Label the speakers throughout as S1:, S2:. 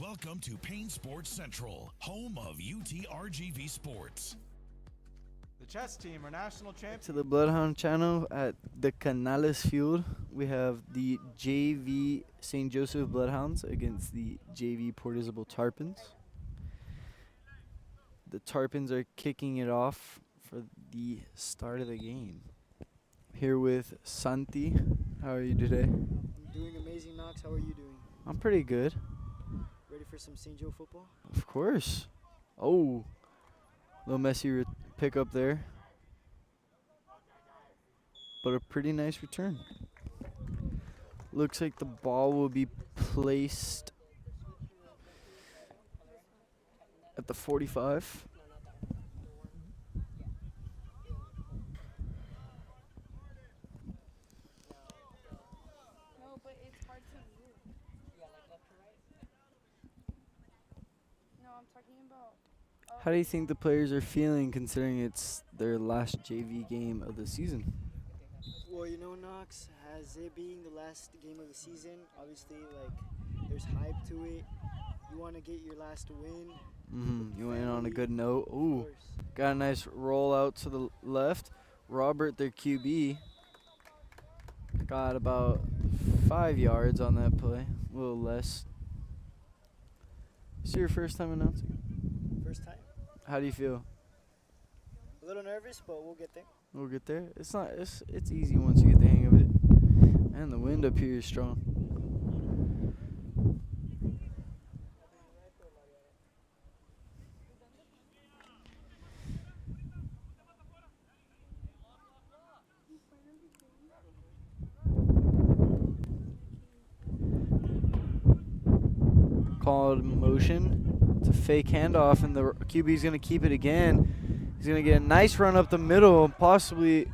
S1: Welcome to Payne Sports Central, home of UTRGV Sports.
S2: The chess team are national champions.
S3: To the Bloodhound channel at the Canales Field, we have the JV St. Joseph Bloodhounds against the JV Port Isabel Tarpons. The Tarpons are kicking it off for the start of the game. Here with Santi. How are you today?
S4: I'm doing amazing, Knox. How are you doing?
S3: I'm pretty good.
S4: Ready for some St. Joe football?
S3: Of course. Oh, little messy pick up there, but a pretty nice return. Looks like the ball will be placed at the 45.
S5: No, but it's hard to move. Yeah, like left to right? No, I'm talking about.
S3: How do you think the players are feeling considering it's their last JV game of the season?
S4: Well, you know, Knox, as it being the last game of the season, obviously, like, there's hype to it. You want to get your last win.
S3: You went in on a good note.
S4: Of
S3: Ooh,
S4: course.
S3: got a nice roll out to the left. Robert, their QB, got about 5 yards on that play, a little less. Is this your first time announcing?
S4: First time.
S3: How do you feel?
S4: A little nervous, but we'll get there.
S3: We'll get there. It's not. It's easy once you get the hang of it. And the wind up here is strong. Called motion. It's a fake handoff, and the QB's going to keep it again. He's going to get a nice run up the middle, possibly.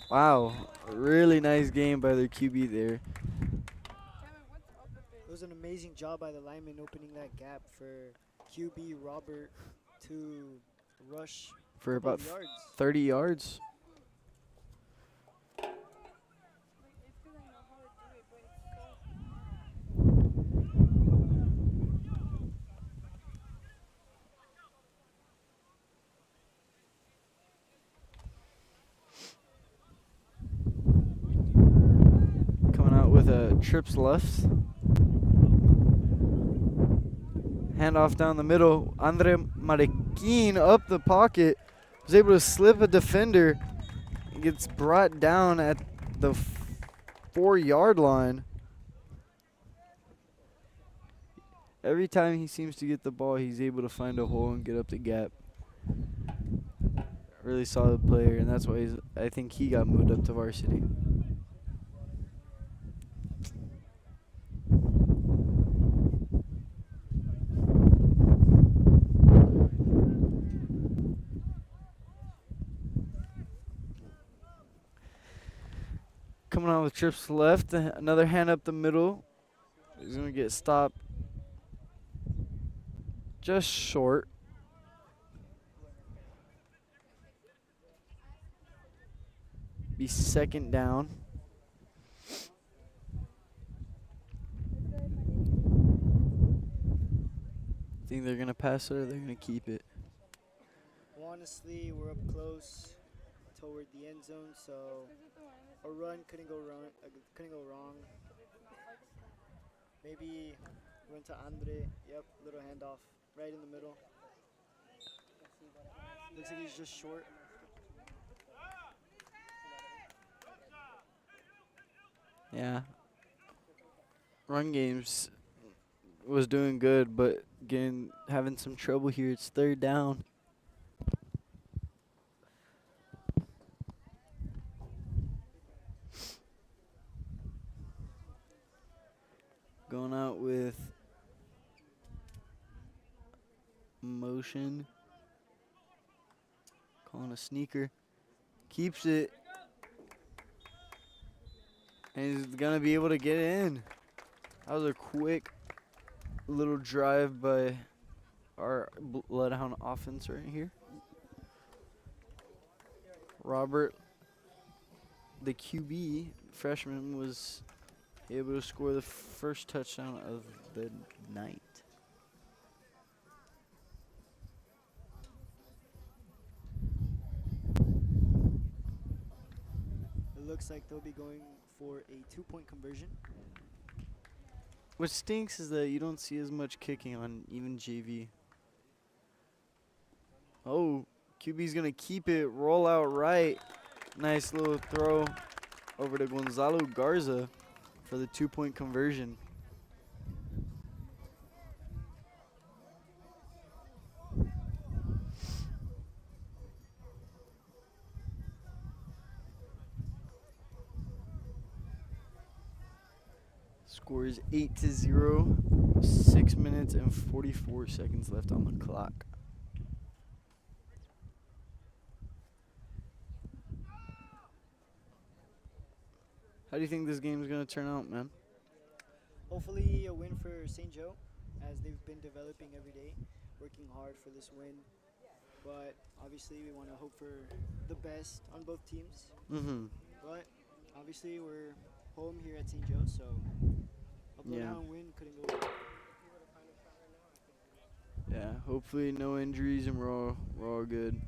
S3: Wow, a really nice game by their QB there.
S5: Kevin, what's up with
S4: It was an amazing job by the lineman opening that gap for QB Robert to rush
S3: For
S4: couple
S3: about
S4: of yards.
S3: 30 yards.
S5: Like, it's because I know how to do it, but it's
S3: Coming out with a trips left. Handoff down the middle. Andre Mariquin up the pocket. Was able to slip a defender. He gets brought down at the 4-yard line. Every time he seems to get the ball, he's able to find a hole and get up the gap. Really solid player, and that's why I think he got moved up to varsity. Coming out with trips left, another hand up the middle. He's going to get stopped just short. Be second down. Think they're going to pass it or they're going to keep it?
S4: Well, honestly, we're up close toward the end zone, so a run couldn't go wrong. Maybe run to Andre. Yep, little handoff right in the middle. Looks like he's just short.
S3: Yeah. Run games was doing good, but having some trouble here. It's third down. Going out with motion. Calling a sneaker. Keeps it. And he's going to be able to get in. That was a quick little drive by our Bloodhound offense right here. Robert, the QB freshman, was able to score the first touchdown of the night.
S4: It looks like they'll be going for a 2-point conversion.
S3: What stinks is that you don't see as much kicking on even JV. Oh, QB's going to keep it, roll out right. Nice little throw over to Gonzalo Garza for the 2-point conversion. Score is 8-0. 6 minutes and 44 seconds left on the clock. How do you think this game is going to turn out, man?
S4: Hopefully a win for St. Joe, as they've been developing every day, working hard for this win. But obviously we want to hope for the best on both teams. But obviously we're home here at St. Joe, so a bloodhound win couldn't go wrong.
S3: Yeah, hopefully no injuries and we're all good.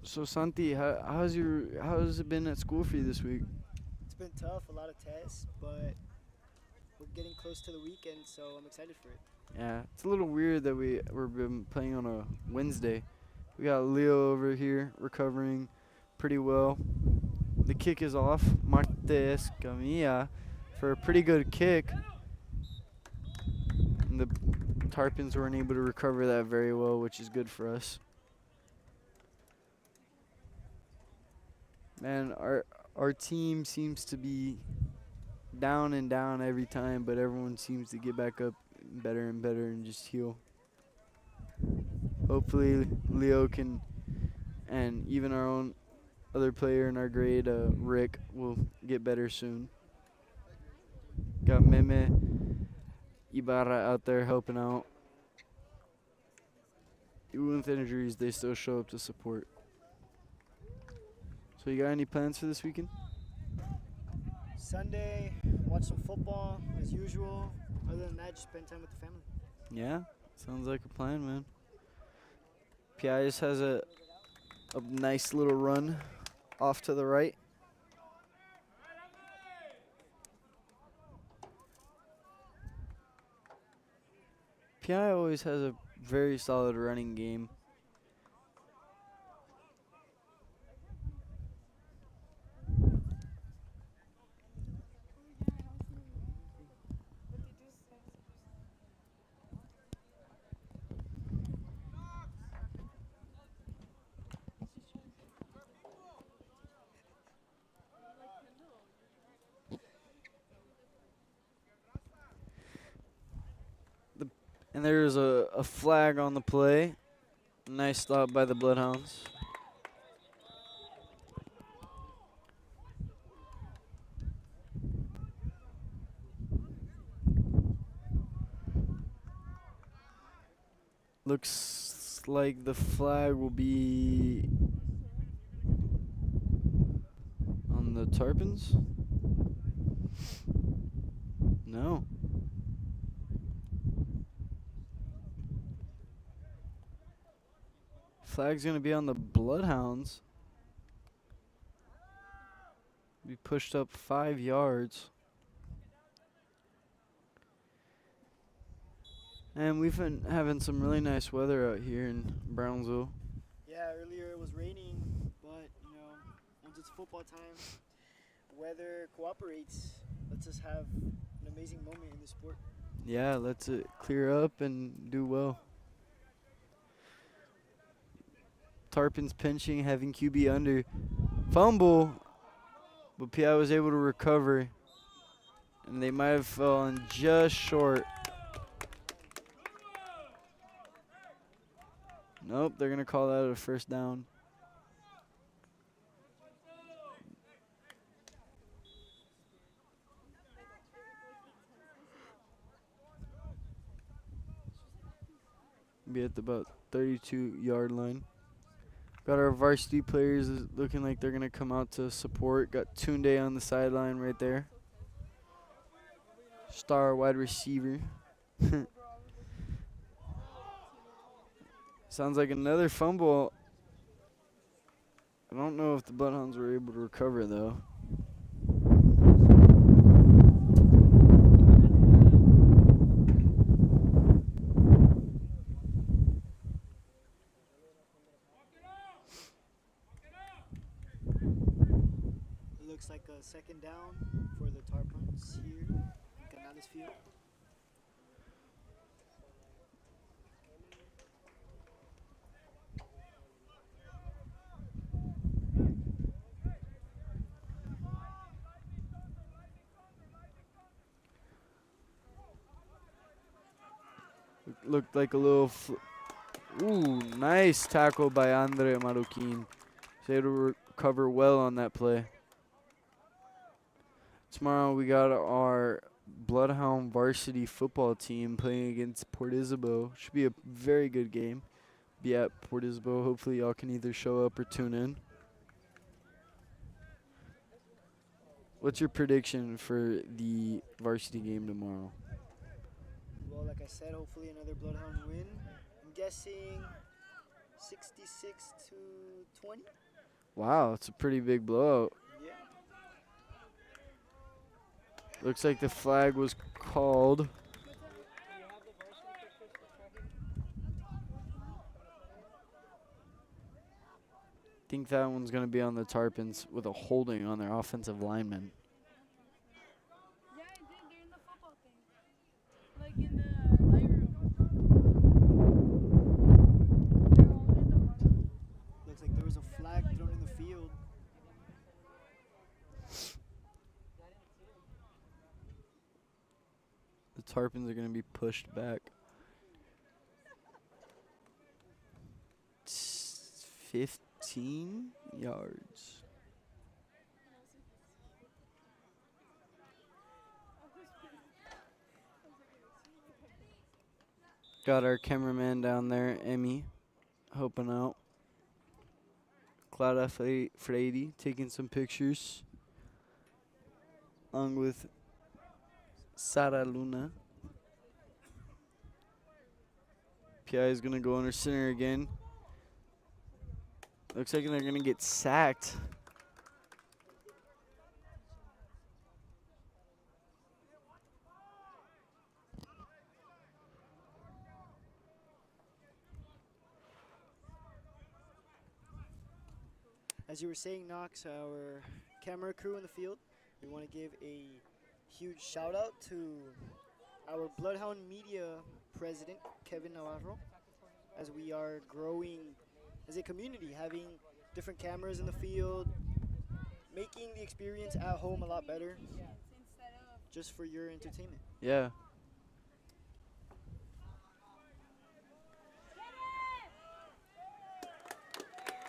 S3: So Santi, how's it been at school for you this week?
S4: It's been tough, a lot of tests, but we're getting close to the weekend, so I'm excited for it.
S3: Yeah, it's a little weird that we're been playing on a Wednesday. We got Leo over here recovering pretty well. The kick is off. Martes Camilla for a pretty good kick. And the Tarpons weren't able to recover that very well, which is good for us. Man, our team seems to be down and down every time, but everyone seems to get back up better and better and just heal. Hopefully Leo can, and even our own other player in our grade, Rick, will get better soon. Got Meme Ibarra out there helping out. Even with injuries, they still show up to support. So you got any plans for this weekend?
S4: Sunday, watch some football as usual. Other than that, just spend time with the family.
S3: Yeah, sounds like a plan, man. Pialis has a nice little run off to the right. Pi always has a very solid running game. And there's a flag on the play. Nice stop by the Bloodhounds. Looks like the flag will be on the Tarpons. No. Flag's going to be on the Bloodhounds. Be pushed up 5 yards. And we've been having some really nice weather out here in Brownsville.
S4: Yeah, earlier it was raining, but, you know, once it's football time, weather cooperates. Lets us have an amazing moment in the sport.
S3: Yeah, lets it clear up and do well. Tarpons pinching, having QB under. Fumble, but PI was able to recover. And they might have fallen just short. Nope, they're going to call that a first down. Be at the about 32-yard line. Got our varsity players looking like they're going to come out to support. Got Tunde on the sideline right there. Star wide receiver. Sounds like another fumble. I don't know if the Bloodhounds were able to recover, though.
S4: It looks like a second down for the Tarpons here in Canales Field.
S3: Looked like a little. Ooh, nice tackle by Andre Marroquin. He's able to recover well on that play. Tomorrow we got our Bloodhound varsity football team playing against Port Isabel. Should be a very good game. Be at Port Isabel. Hopefully y'all can either show up or tune in. What's your prediction for the varsity game tomorrow?
S4: Well, like I said, hopefully another Bloodhound win. I'm guessing 66-20.
S3: Wow, it's a pretty big blowout.
S4: Yeah.
S3: Looks like the flag was called. Think that one's going to be on the Tarpons with a holding on their offensive lineman.
S5: Yeah, I did during the football thing. Like in the light room. They're all in the one.
S4: Looks like there was a flag thrown in the field.
S3: The Tarpons are going to be pushed back. 15 yards. Got our cameraman down there, Emmy, helping out. Clara Frady taking some pictures. Along with Sara Luna. PI is going to go under center again. Looks like they're going to get sacked.
S4: As you were saying, Knox, our camera crew in the field, we want to give a huge shout out to our Bloodhound Media president, Kevin Navarro, as we are growing as a community, having different cameras in the field, making the experience at home a lot better, just for your entertainment.
S3: Yeah.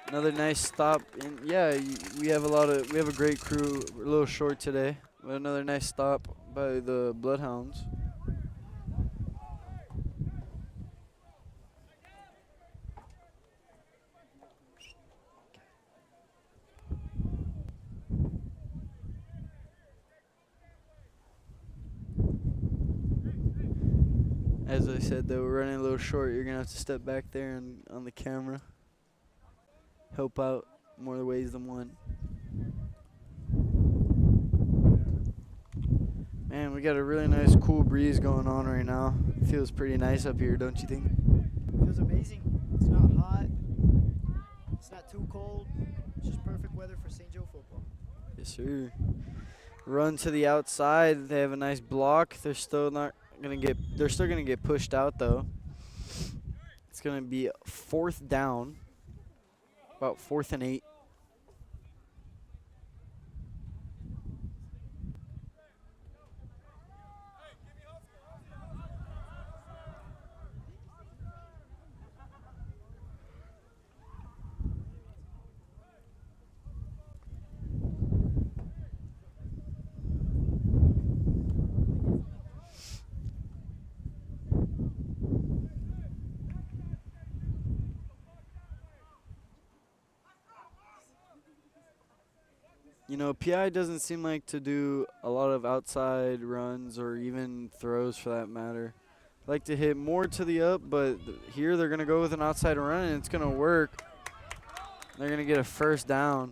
S3: Another nice stop, and yeah, we have a great crew. We're a little short today, but another nice stop by the Bloodhounds. As I said, though, we're running a little short. You're gonna have to step back there and on the camera. Help out more ways than one. Man, we got a really nice cool breeze going on right now. Feels pretty nice up here, don't you think?
S4: Feels amazing. It's not hot. It's not too cold. It's just perfect weather for St. Joe football.
S3: Yes, sir. Run to the outside. They have a nice block. They're still gonna get pushed out though. It's gonna be 4th down. About 4th and 8. You know, PI doesn't seem like to do a lot of outside runs or even throws for that matter. Like to hit more to the up, but here they're going to go with an outside run and it's going to work. They're going to get a first down.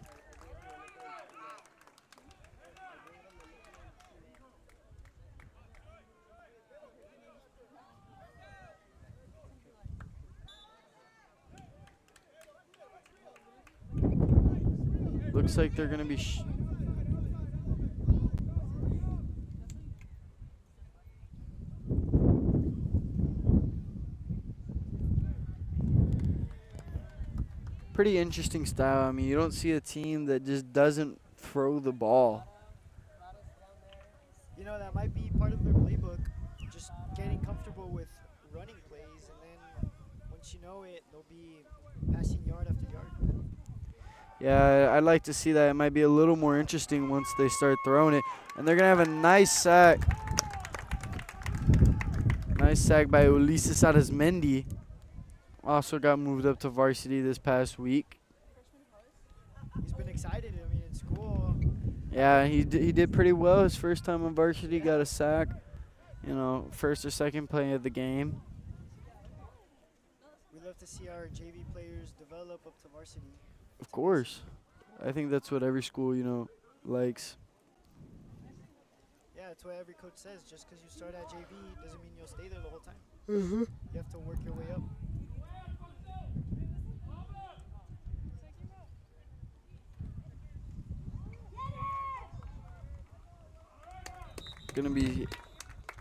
S3: Looks like they're going to be pretty interesting style. I mean, you don't see a team that just doesn't throw the ball.
S4: You know, that might be part of their playbook, just getting comfortable with running plays, and then once you know it, they'll be passing yard after yard.
S3: Yeah, I'd like to see that. It might be a little more interesting once they start throwing it. And they're going to have a nice sack. Nice sack by Ulises Arizmendi. Also got moved up to varsity this past week.
S4: He's been excited. I mean, in school.
S3: Yeah, he did pretty well his first time on varsity. Got a sack. You know, first or second play of the game.
S4: We love to see our JV players develop up to varsity.
S3: Of course. I think that's what every school, you know, likes.
S4: Yeah, that's what every coach says. Just because you start at JV doesn't mean you'll stay there the whole time.
S3: Mm-hmm.
S4: You have to work your way up.
S3: Gonna be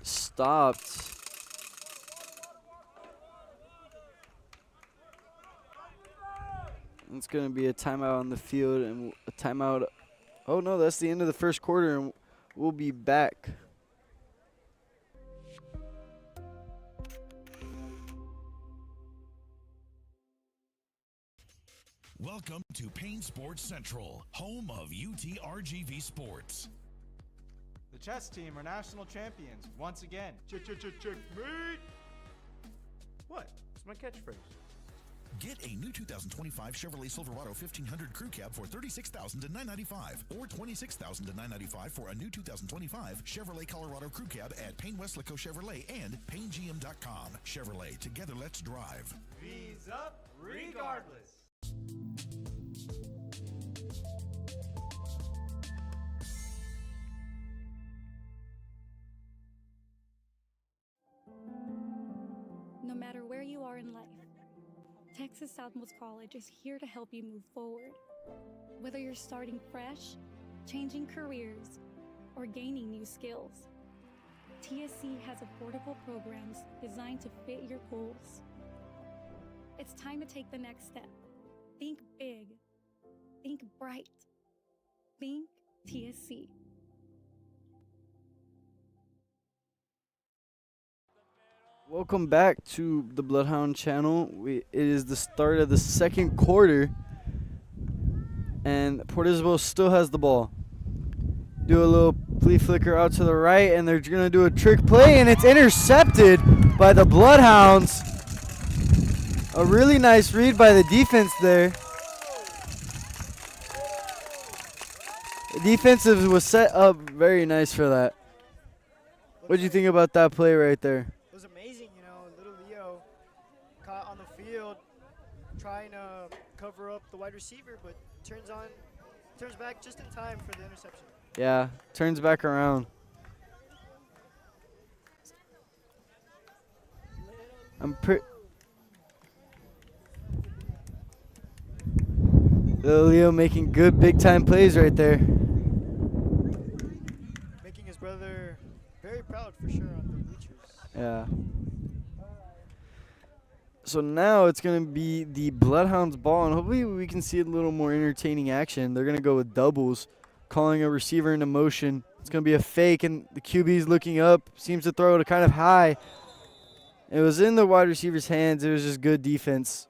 S3: stopped. It's gonna be a timeout on the field and a timeout. Oh no, that's the end of the first quarter, and we'll be back.
S1: Welcome to Payne Sports Central, home of UTRGV Sports.
S2: The chess team are national champions once again.
S6: Checkmate! What? It's my catchphrase.
S1: Get a new 2025 Chevrolet Silverado 1500 Crew Cab for $36,000 to $995 or $26,000 to $995 for a new 2025 Chevrolet Colorado Crew Cab at Payne Westlaco Chevrolet and PayneGM.com. Chevrolet, together let's drive.
S2: V's up regardless.
S7: No matter where you are in life, Texas Southmost College is here to help you move forward. Whether you're starting fresh, changing careers, or gaining new skills, TSC has affordable programs designed to fit your goals. It's time to take the next step. Think big. Think bright. Think TSC.
S3: Welcome back to the Bloodhound channel. It is the start of the second quarter, and Port Isabel still has the ball. Do a little flea flicker out to the right, and they're going to do a trick play, and it's intercepted by the Bloodhounds. A really nice read by the defense there. The defense was set up very nice for that. What do you think about that play right there?
S4: It was amazing, you know, little Leo caught on the field trying to cover up the wide receiver, but turns back just in time for the interception.
S3: Yeah, turns back around. Little Leo making good big time plays right there.
S4: Making his brother very proud for sure on the bleachers.
S3: Yeah. So now it's going to be the Bloodhounds ball, and hopefully we can see a little more entertaining action. They're going to go with doubles, calling a receiver into motion. It's going to be a fake, and the QB's looking up, seems to throw it kind of high. It was in the wide receiver's hands. It was just good defense.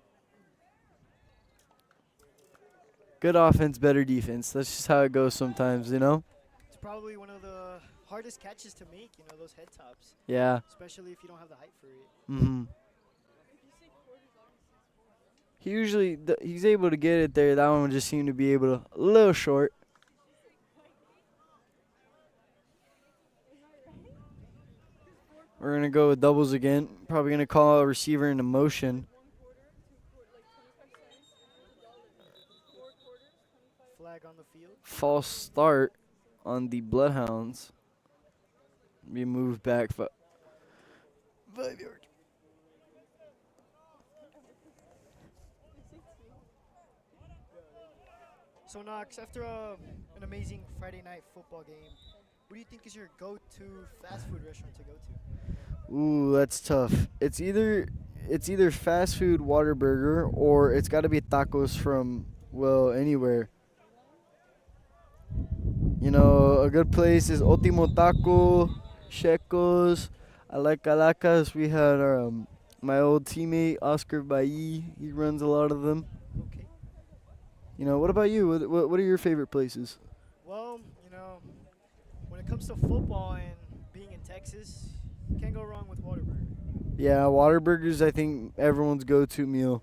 S3: Good offense, better defense. That's just how it goes sometimes, you know?
S4: It's probably one of the hardest catches to make, you know, those head tops,
S3: Yeah.
S4: especially if you don't have the height for it.
S3: Mm-hmm. He usually he's able to get it there. That one just seemed to be able to a little short. We're going to go with doubles again. Probably going to call a receiver into motion.
S4: Flag on the field.
S3: False start on the Bloodhounds. Be moved back 5 yards.
S4: So Knox, after an amazing Friday night football game, what do you think is your go-to fast food restaurant to go to?
S3: Ooh, that's tough. It's either fast food Whataburger or it's got to be tacos from, well, anywhere. You know, a good place is Ultimo Taco, Shekos. I like Calacas. We had our, my old teammate, Oscar Bailly. He runs a lot of them.
S4: Okay.
S3: You know, what about you? What are your favorite places?
S4: Well, you know, when it comes to football and being in Texas, you can't go wrong with Whataburger.
S3: Yeah, Whataburger's, I think, everyone's go-to meal.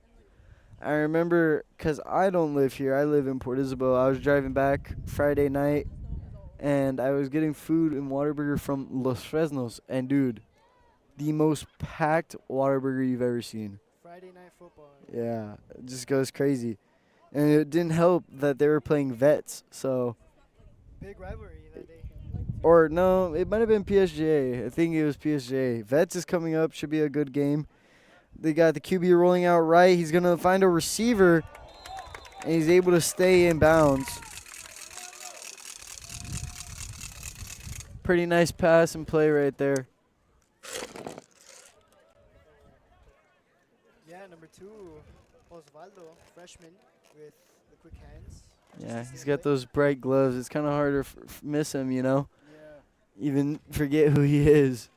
S3: I remember, because I don't live here. I live in Port Isabel. I was driving back Friday night, and I was getting food in Whataburger from Los Fresnos. And, dude, the most packed Whataburger you've ever seen.
S4: Friday night football.
S3: Yeah, it just goes crazy. And it didn't help that they were playing Vets, so.
S4: Big rivalry that day.
S3: Or, no, it might have been PSJ. I think it was PSJ. Vets is coming up. Should be a good game. They got the QB rolling out right. He's going to find a receiver, and he's able to stay in bounds. Pretty nice pass and play right there.
S4: Yeah, number 2, Osvaldo, freshman with the quick hands.
S3: Yeah, he's got those bright gloves. It's kind of hard to miss him, you know?
S4: Yeah.
S3: Even forget who he is.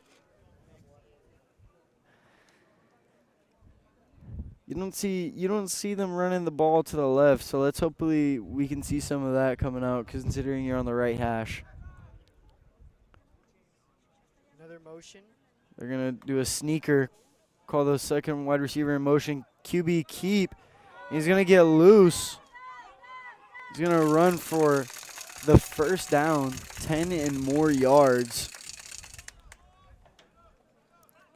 S3: You don't see them running the ball to the left, so let's hopefully we can see some of that coming out, considering you're on the right hash.
S4: Another motion.
S3: They're going to do a sneaker, call the second wide receiver in motion, QB keep. He's going to get loose. He's going to run for the first down, 10 and more yards.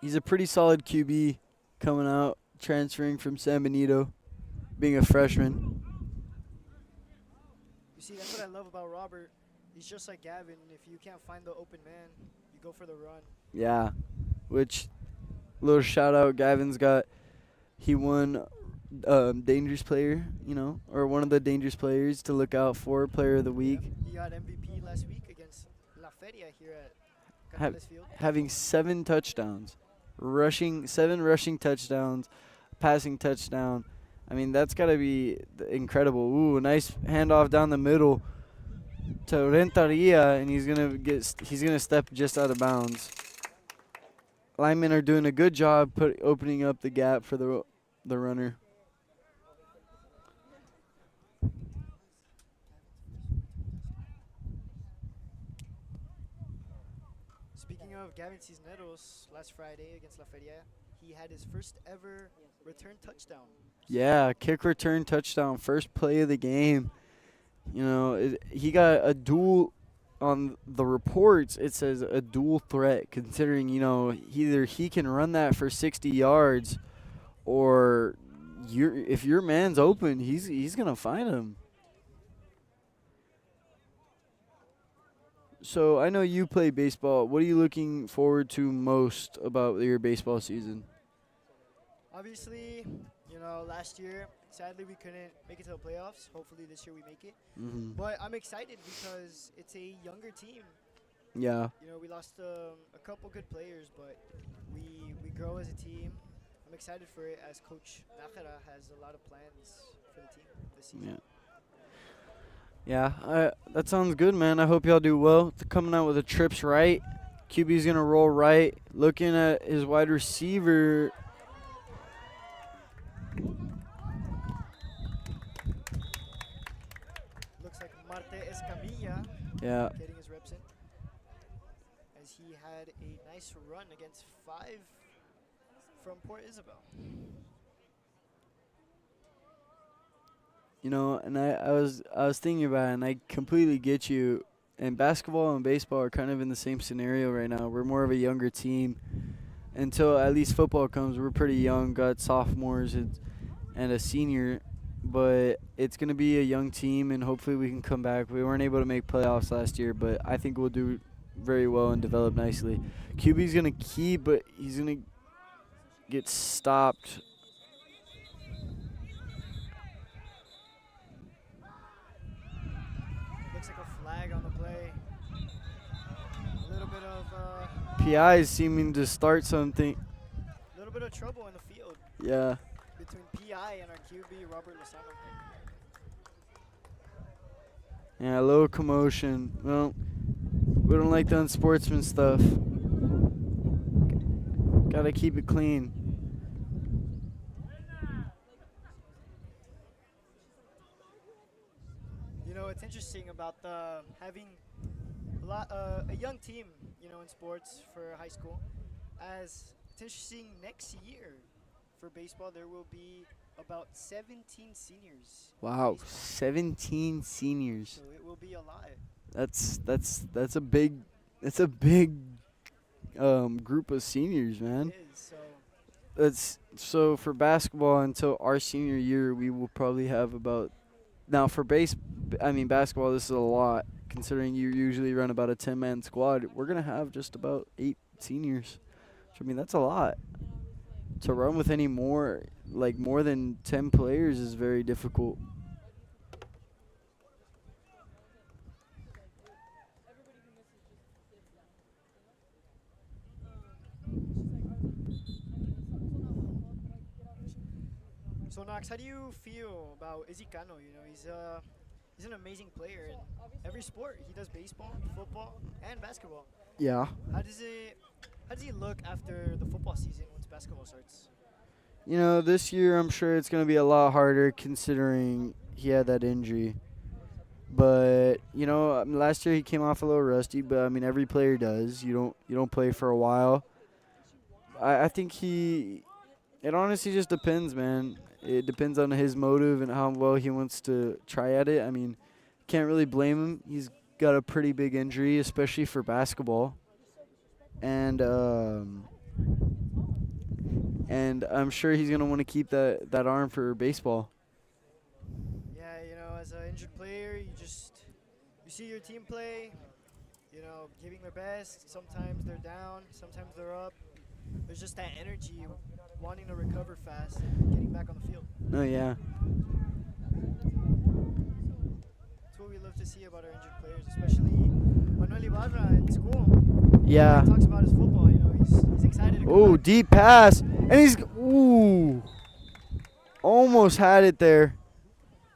S3: He's a pretty solid QB coming out, transferring from San Benito, being a freshman.
S4: You see, that's what I love about Robert. He's just like Gavin. If you can't find the open man, you go for the run.
S3: Yeah, which, little shout out, he won dangerous player, you know, or one of the dangerous players to look out for, player of the week.
S4: Yep. He got MVP last week against La Feria here at Canales Field.
S3: Having 7 touchdowns, 7 rushing touchdowns, passing touchdown. I mean, that's got to be incredible. Ooh, nice handoff down the middle to Renteria, and he's gonna step just out of bounds. Linemen are doing a good job opening up the gap for the runner.
S4: Speaking of Gavin Cisneros, last Friday against La Feria, he had his first ever return touchdown.
S3: Yeah, kick return touchdown, first play of the game. You know, he got a dual on the reports. It says a dual threat, considering, you know, either he can run that for 60 yards, or if your man's open, he's gonna find him. So I know you play baseball. What are you looking forward to most about your baseball season?
S4: Obviously, you know, last year, sadly, we couldn't make it to the playoffs. Hopefully this year we make it.
S3: Mm-hmm.
S4: But I'm excited because it's a younger team.
S3: Yeah.
S4: You know, we lost a couple good players, but we grow as a team. I'm excited for it as Coach Nakara has a lot of plans for the team this season.
S3: Yeah, that sounds good, man. I hope y'all do well. Coming out with the trips right. QB's going to roll right. Looking at his wide receiver.
S4: Looks like Marte Escamilla
S3: Yeah.
S4: getting his reps in, as he had a nice run against 5 from Port Isabel.
S3: You know, and I was thinking about it, and I completely get you. And basketball and baseball are kind of in the same scenario right now. We're more of a younger team. Until at least football comes, we're pretty young, got sophomores and a senior. But it's going to be a young team, and hopefully we can come back. We weren't able to make playoffs last year, but I think we'll do very well and develop nicely. QB's going to keep, but he's going to get stopped.
S4: Looks like a flag on the play. A little bit of
S3: PI is seeming to start something.
S4: little bit of trouble in the field
S3: Yeah.
S4: between PI and our QB Robert Lozano.
S3: Yeah, a little commotion. Well, we don't like the unsportsman stuff. Gotta keep it clean.
S4: You know, it's interesting about having a young team, you know, in sports for high school. As it's interesting, next year for baseball there will be about 17 seniors. in
S3: Wow,
S4: baseball.
S3: 17 seniors.
S4: So it will be a lot.
S3: That's a big group of seniors, man.
S4: It is. So
S3: That's so for basketball until our senior year we will probably have about now for basketball this is a lot considering you usually run about a 10-man squad. We're going to have just about 8 seniors. So, I mean, that's a lot. To run with any more, like more than 10 players is very difficult.
S4: So Knox, how do you feel about Izzy Cano? You know, he's an amazing player in every sport. He does baseball, football, and basketball.
S3: Yeah.
S4: How does he look after the football season once basketball starts?
S3: You know, this year I'm sure it's going to be a lot harder considering he had that injury. But, you know, last year he came off a little rusty, but I mean every player does. You don't play for a while. I think it honestly just depends, man. It depends on his motive and how well he wants to try at it. I mean, can't really blame him. He's got a pretty big injury, especially for basketball. And I'm sure he's going to want to keep that arm for baseball.
S4: Yeah, you know, as an injured player, you see your team play, you know, giving their best. Sometimes they're down, sometimes they're up. There's just that energy, wanting to recover fast and getting back on the field.
S3: Oh, yeah.
S4: That's what we love to see about our injured players, especially Manuel Ibarra in school.
S3: Yeah.
S4: He talks about his football, you know, he's excited to come
S3: Oh,
S4: back.
S3: deep pass. And almost had it there.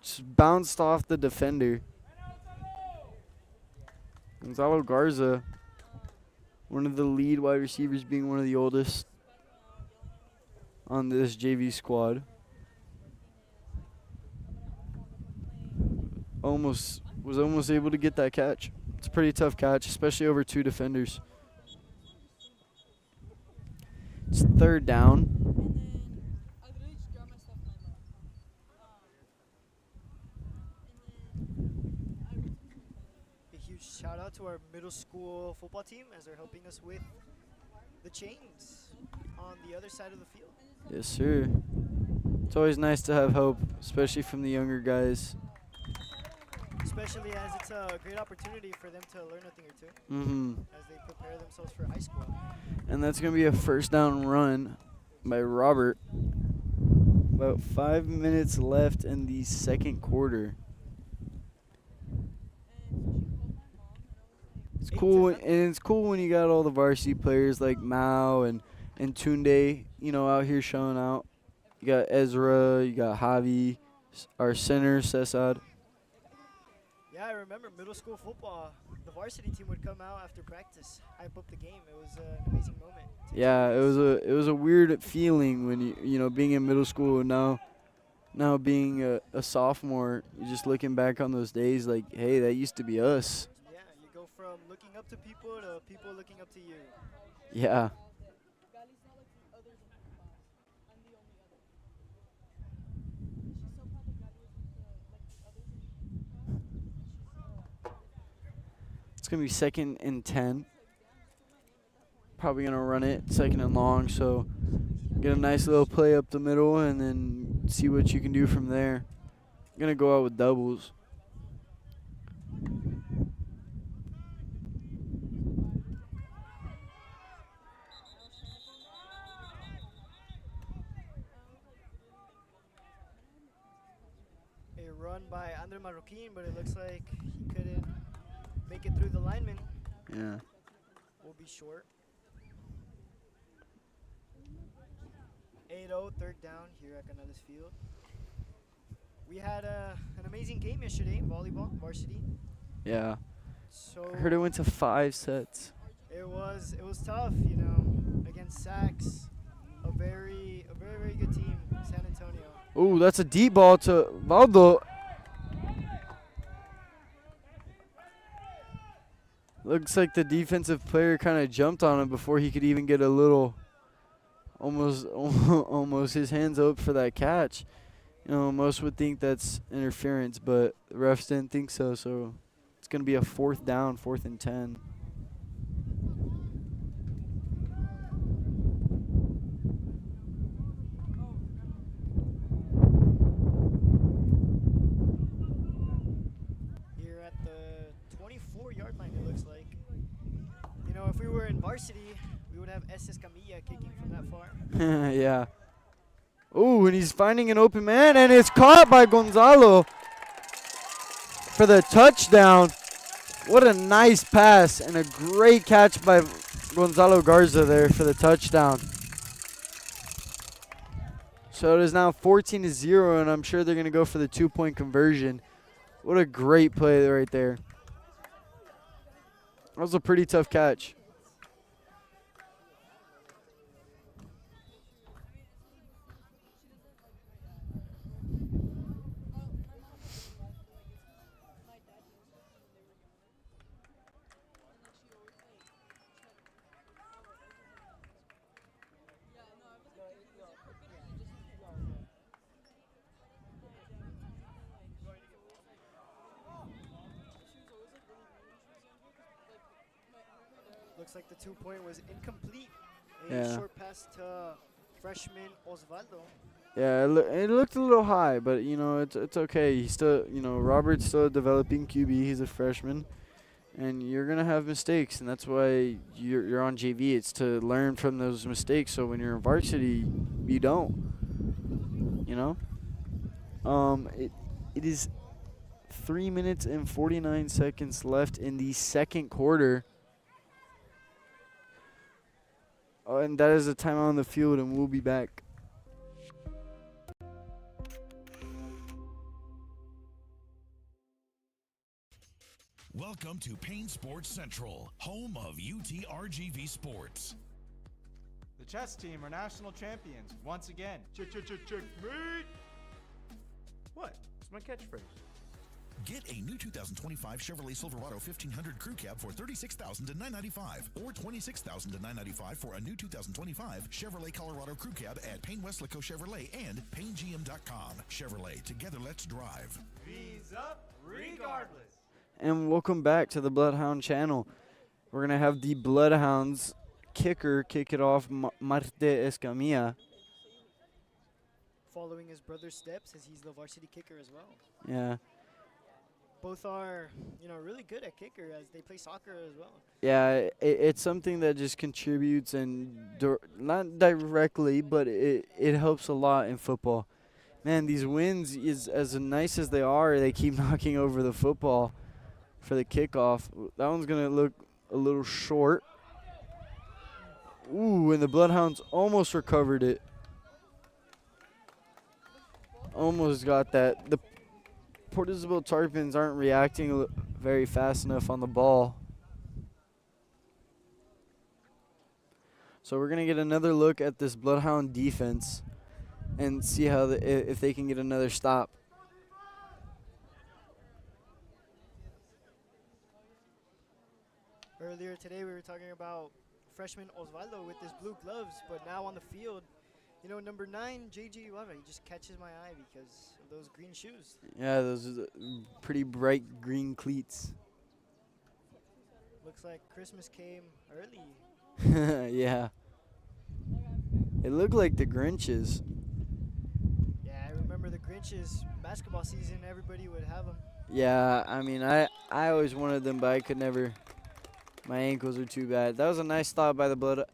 S3: Just bounced off the defender. Gonzalo Garza, one of the lead wide receivers, being one of the oldest on this JV squad. Was almost able to get that catch. It's a pretty tough catch, especially over 2 defenders. It's third down.
S4: A huge shout out to our middle school football team as they're helping us with the chains on the other side of the field.
S3: Yes, sir. It's always nice to have help, especially from the younger guys.
S4: Especially as it's a great opportunity for them to learn a thing or two
S3: Mm-hmm.
S4: as they prepare themselves for high school.
S3: And that's going to be a first down run by Robert. About 5 minutes left in the second quarter. It's cool, and it's cool when you got all the varsity players like Mao and Tunde out here showing out. You got Ezra, you got Javi, our center, Cesar.
S4: Yeah, I remember middle school football. The varsity team would come out after practice, hype up the game. It was an amazing moment. to
S3: Yeah,
S4: experience.
S3: it was a weird feeling when being in middle school and now being a sophomore. You're just looking back on those days like, hey, that used to be us.
S4: Yeah, you go from looking up to people looking up to you.
S3: Yeah. It's going to be 2nd and 10. Probably going to run it 2nd and long, so get a nice little play up the middle and then see what you can do from there. Going to go out with doubles.
S4: A run by Andre Marroquin, but it looks like he couldn't make it through the lineman.
S3: Yeah.
S4: Will be short. 8-0, 3rd down here at Canales Field. We had an amazing game yesterday, volleyball, varsity.
S3: Yeah.
S4: So
S3: I heard it went to 5 sets.
S4: it was tough, against Sachs, a very good team, San Antonio.
S3: Ooh, that's a deep ball to Valdo. Looks like the defensive player kind of jumped on him before he could even get a little, almost his hands up for that catch. Most would think that's interference, but the refs didn't think so. So it's going to be a 4th down, 4th and 10.
S4: Here at the 24-yard line, it looks like. If we were in varsity, we would have SS Camilla kicking from that far.
S3: Yeah. Ooh, and he's finding an open man, and it's caught by Gonzalo for the touchdown. What a nice pass and a great catch by Gonzalo Garza there for the touchdown. So it is now 14-0, and I'm sure they're going to go for the 2-point conversion. What a great play right there. That was a pretty tough catch.
S4: Looks like the 2-point was incomplete. A
S3: Yeah.
S4: short pass to freshman Osvaldo.
S3: Yeah, it looked a little high, but it's okay. He's still, Robert's still a developing QB. He's a freshman, and you're gonna have mistakes, and that's why you're on JV. It's to learn from those mistakes. So when you're in varsity, you don't. It is 3 minutes and 49 seconds left in the 2nd quarter. And that is a timeout on the field, and we'll be back.
S1: Welcome to Payne Sports Central, home of UTRGV Sports.
S2: The chess team are national champions once again.
S6: Checkmate! What? It's my catchphrase.
S1: Get a new 2025 Chevrolet Silverado 1500 Crew Cab for $36,000 to $995, or $26,000 to $995 for a new 2025 Chevrolet Colorado Crew Cab at Payne Westlaco Chevrolet and PayneGM.com. Chevrolet, together let's drive.
S2: V's up regardless.
S3: And welcome back to the Bloodhound channel. We're going to have the Bloodhounds kicker kick it off, Marte Escamilla.
S4: Following his brother's steps, as he's the varsity kicker as well.
S3: Yeah.
S4: Both are, really good at kicker as they play soccer as well.
S3: Yeah, it's something that just contributes and not directly, but it helps a lot in football. Man, these wins, is as nice as they are, they keep knocking over the football for the kickoff. That one's going to look a little short. Ooh, and the Bloodhounds almost recovered it. Almost got that. The Port Isabel Tarpons aren't reacting very fast enough on the ball. So we're going to get another look at this Bloodhound defense and see how if they can get another stop.
S4: Earlier today, we were talking about freshman Osvaldo with his blue gloves, but now on the field, you know, number 9, J.G. Ibarra, he just catches my eye because of those green shoes.
S3: Yeah, those are pretty bright green cleats.
S4: Looks like Christmas came early.
S3: Yeah. It looked like the Grinches.
S4: Yeah, I remember the Grinches basketball season, everybody would have them.
S3: Yeah, I mean, I always wanted them, but I could never. My ankles are too bad. That was a nice stop by the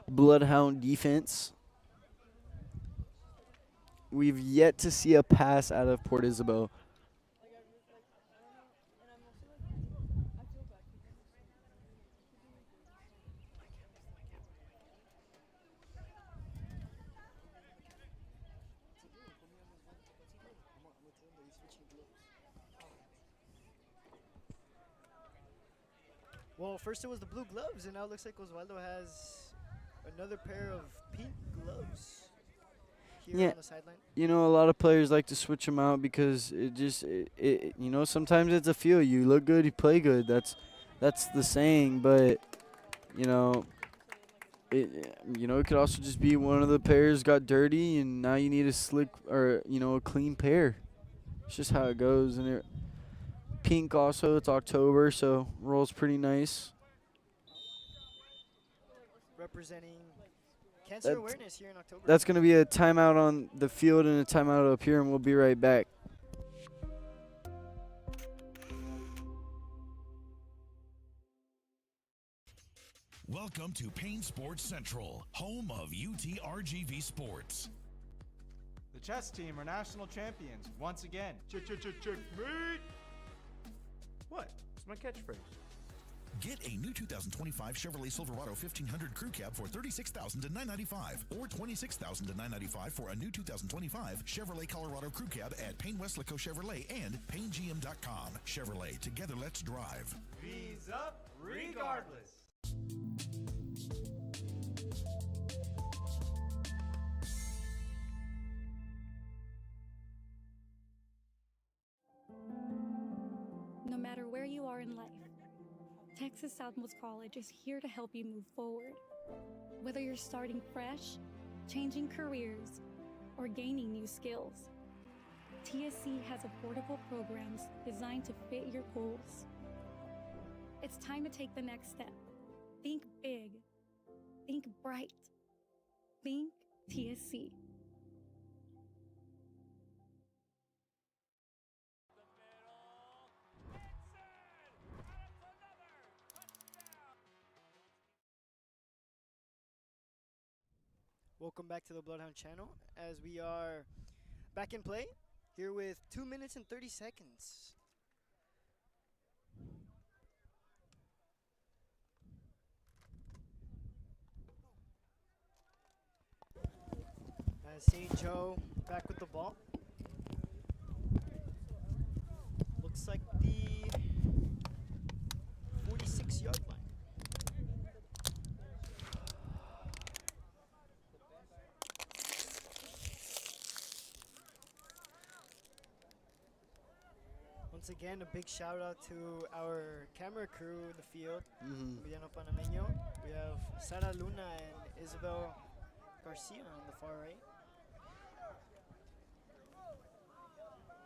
S3: Bloodhound defense. We've yet to see a pass out of Port Isabel.
S4: Well, first it was the blue gloves, and now it looks like Osvaldo has another pair of pink gloves here on the sideline.
S3: You know, a lot of players like to switch them out because you know, sometimes it's a feel. You look good, you play good. That's the saying, but you know, it could also just be one of the pairs got dirty and now you need a slick or, you know, a clean pair. It's just how it goes. And pink also, it's October, so rolls pretty nice.
S4: Representing cancer awareness here in October.
S3: That's going to be a timeout on the field and a timeout up here, and we'll be right back.
S1: Welcome to Payne Sports Central, home of UTRGV Sports.
S2: The chess team are national champions once again.
S6: Checkmate! What? It's my catchphrase.
S1: Get a new 2025 Chevrolet Silverado 1500 Crew Cab for $36,000 to $995, or $26,000 to $995 for a new 2025 Chevrolet Colorado Crew Cab at Payne Westlaco Chevrolet and PayneGM.com. Chevrolet, together let's drive.
S2: V's up regardless.
S7: No matter where you are in life, Texas Southmost College is here to help you move forward. Whether you're starting fresh, changing careers, or gaining new skills, TSC has affordable programs designed to fit your goals. It's time to take the next step. Think big. Think bright. Think TSC.
S4: Welcome back to the Bloodhound channel as we are back in play here with 2 minutes and 30 seconds. As St. Joe back with the ball. Looks like the 46-yard line. Once again, a big shout out to our camera crew in the field. Emiliano Panameño. We have Sara Luna and Isabel Garcia on the far right.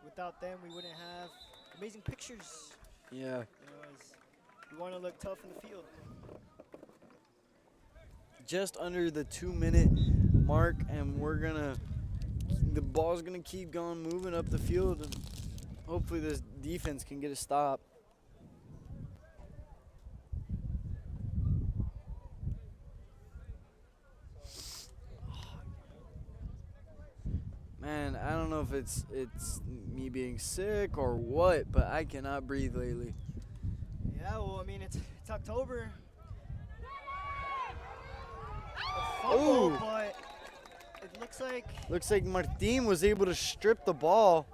S4: Without them, we wouldn't have amazing pictures.
S3: Yeah.
S4: You know, as we want to look tough in the field.
S3: Just under the 2-minute mark, and the ball's gonna keep going, moving up the field, and hopefully this defense can get a stop. Man, I don't know if it's me being sick or what, but I cannot breathe lately.
S4: Yeah, well, I mean, it's October. Fumble,
S3: Ooh.
S4: but it
S3: Looks like Martin was able to strip the ball.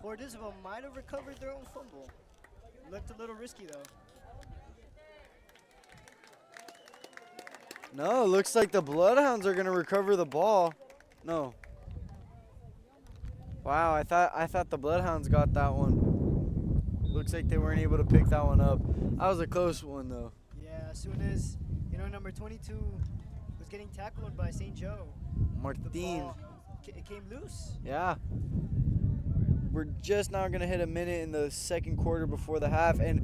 S4: Port Isabel might have recovered their own fumble. Looked a little risky though.
S3: No, looks like the Bloodhounds are gonna recover the ball. No. Wow, I thought the Bloodhounds got that one. Looks like they weren't able to pick that one up. That was a close one though.
S4: Yeah, as soon as number 22 was getting tackled by St. Joe, the
S3: Martin.
S4: ball it came loose.
S3: Yeah. We're just now gonna hit a minute in the second quarter before the half, and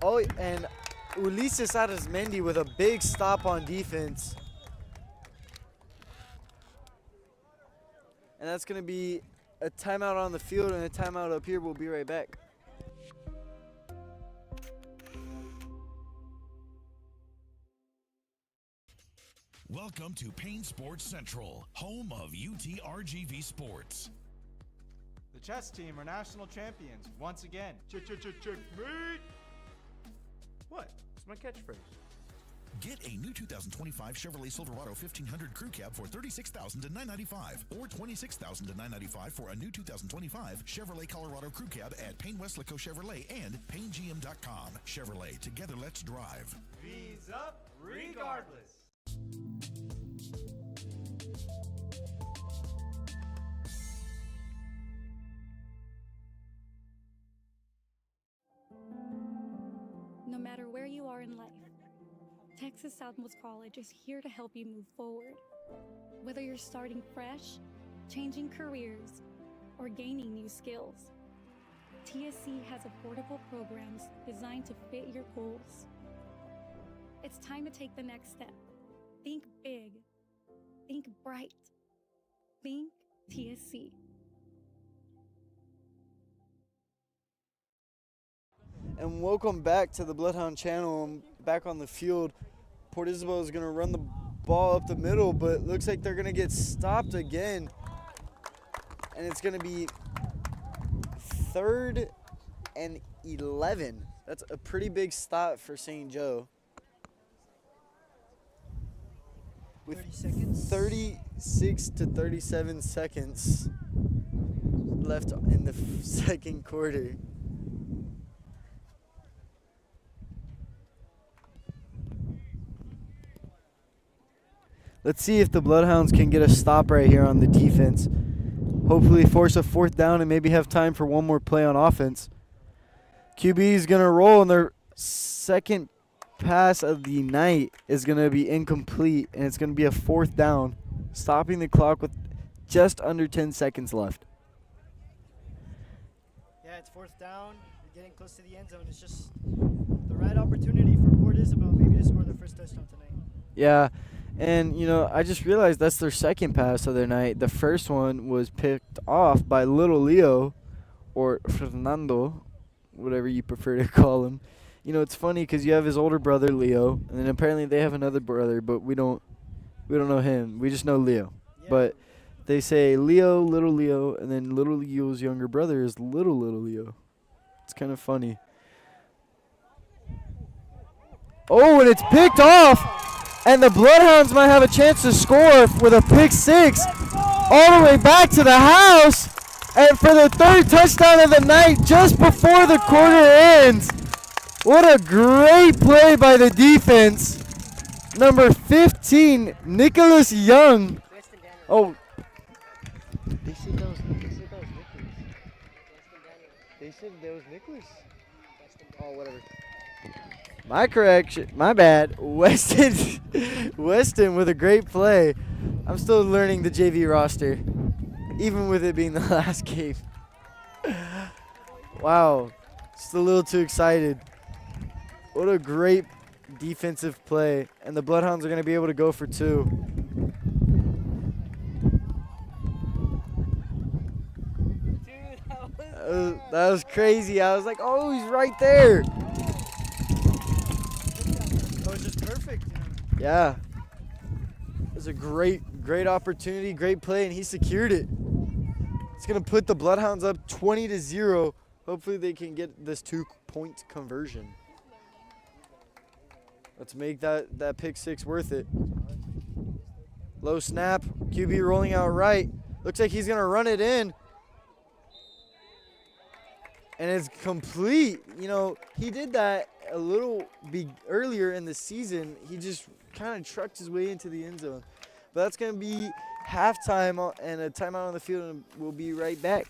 S3: Ulises Arizmendi with a big stop on defense. And that's gonna be a timeout on the field and a timeout up here. We'll be right back.
S1: Welcome to Payne Sports Central, home of UTRGV Sports.
S2: The chess team are national champions once again.
S6: Checkmate! What? It's my catchphrase.
S1: Get a new 2025 Chevrolet Silverado 1500 Crew Cab for $36,000 to $995, or $26,000 to $995 for a new 2025 Chevrolet Colorado Crew Cab at Payne Westlaco Chevrolet and PayneGM.com. Chevrolet, together let's drive.
S2: V's up regardless.
S7: No matter where you are in life, Texas Southmost College is here to help you move forward. Whether you're starting fresh, changing careers, or gaining new skills, TSC has affordable programs designed to fit your goals. It's time to take the next step. Think big. Think bright. Think TSC.
S3: And welcome back to the Bloodhound Channel. I'm back on the field. Port Isabel is going to run the ball up the middle, but it looks like they're going to get stopped again. And it's going to be 3rd and 11. That's a pretty big stop for St. Joe. With
S4: 30 seconds.
S3: 36 to 37 seconds left in the second quarter. Let's see if the Bloodhounds can get a stop right here on the defense. Hopefully force a 4th down and maybe have time for one more play on offense. QB is going to roll, and their second pass of the night is going to be incomplete, and it's going to be a 4th down, stopping the clock with just under 10 seconds left.
S4: Yeah, it's 4th down. You're getting close to the end zone. It's just the right opportunity for Port Isabel maybe to score their first touchdown tonight.
S3: Yeah. And, I just realized that's their second pass of the night. The first one was picked off by Little Leo, or Fernando, whatever you prefer to call him. It's funny because you have his older brother, Leo, and then apparently they have another brother, but we don't know him. We just know Leo.
S4: Yeah.
S3: But they say Leo, Little Leo, and then Little Leo's younger brother is Little Leo. It's kind of funny. Oh, and it's picked off! And the Bloodhounds might have a chance to score with a pick 6 all the way back to the house. And for the 3rd touchdown of the night just before the quarter ends. What a great play by the defense. Number 15, Nicholas Young. Oh. They said that was Nicholas. They said that was Nicholas. Oh, whatever. My correction, my bad. Weston with a great play. I'm still learning the JV roster, even with it being the last game. Wow, just a little too excited. What a great defensive play. And the Bloodhounds are going to be able to go for 2.
S4: Dude,
S3: That was crazy. I was like, oh, he's right there.
S4: that was just perfect.
S3: Yeah. It was a great opportunity, great play, and he secured it. It's going to put the Bloodhounds up 20-0. Hopefully they can get this 2-point conversion. Let's make that pick six worth it. Low snap. QB rolling out right. Looks like he's going to run it in. And it's complete. You know, he did that a little earlier in the season. He just kind of trucked his way into the end zone. But that's going to be halftime and a timeout on the field, and we'll be right back.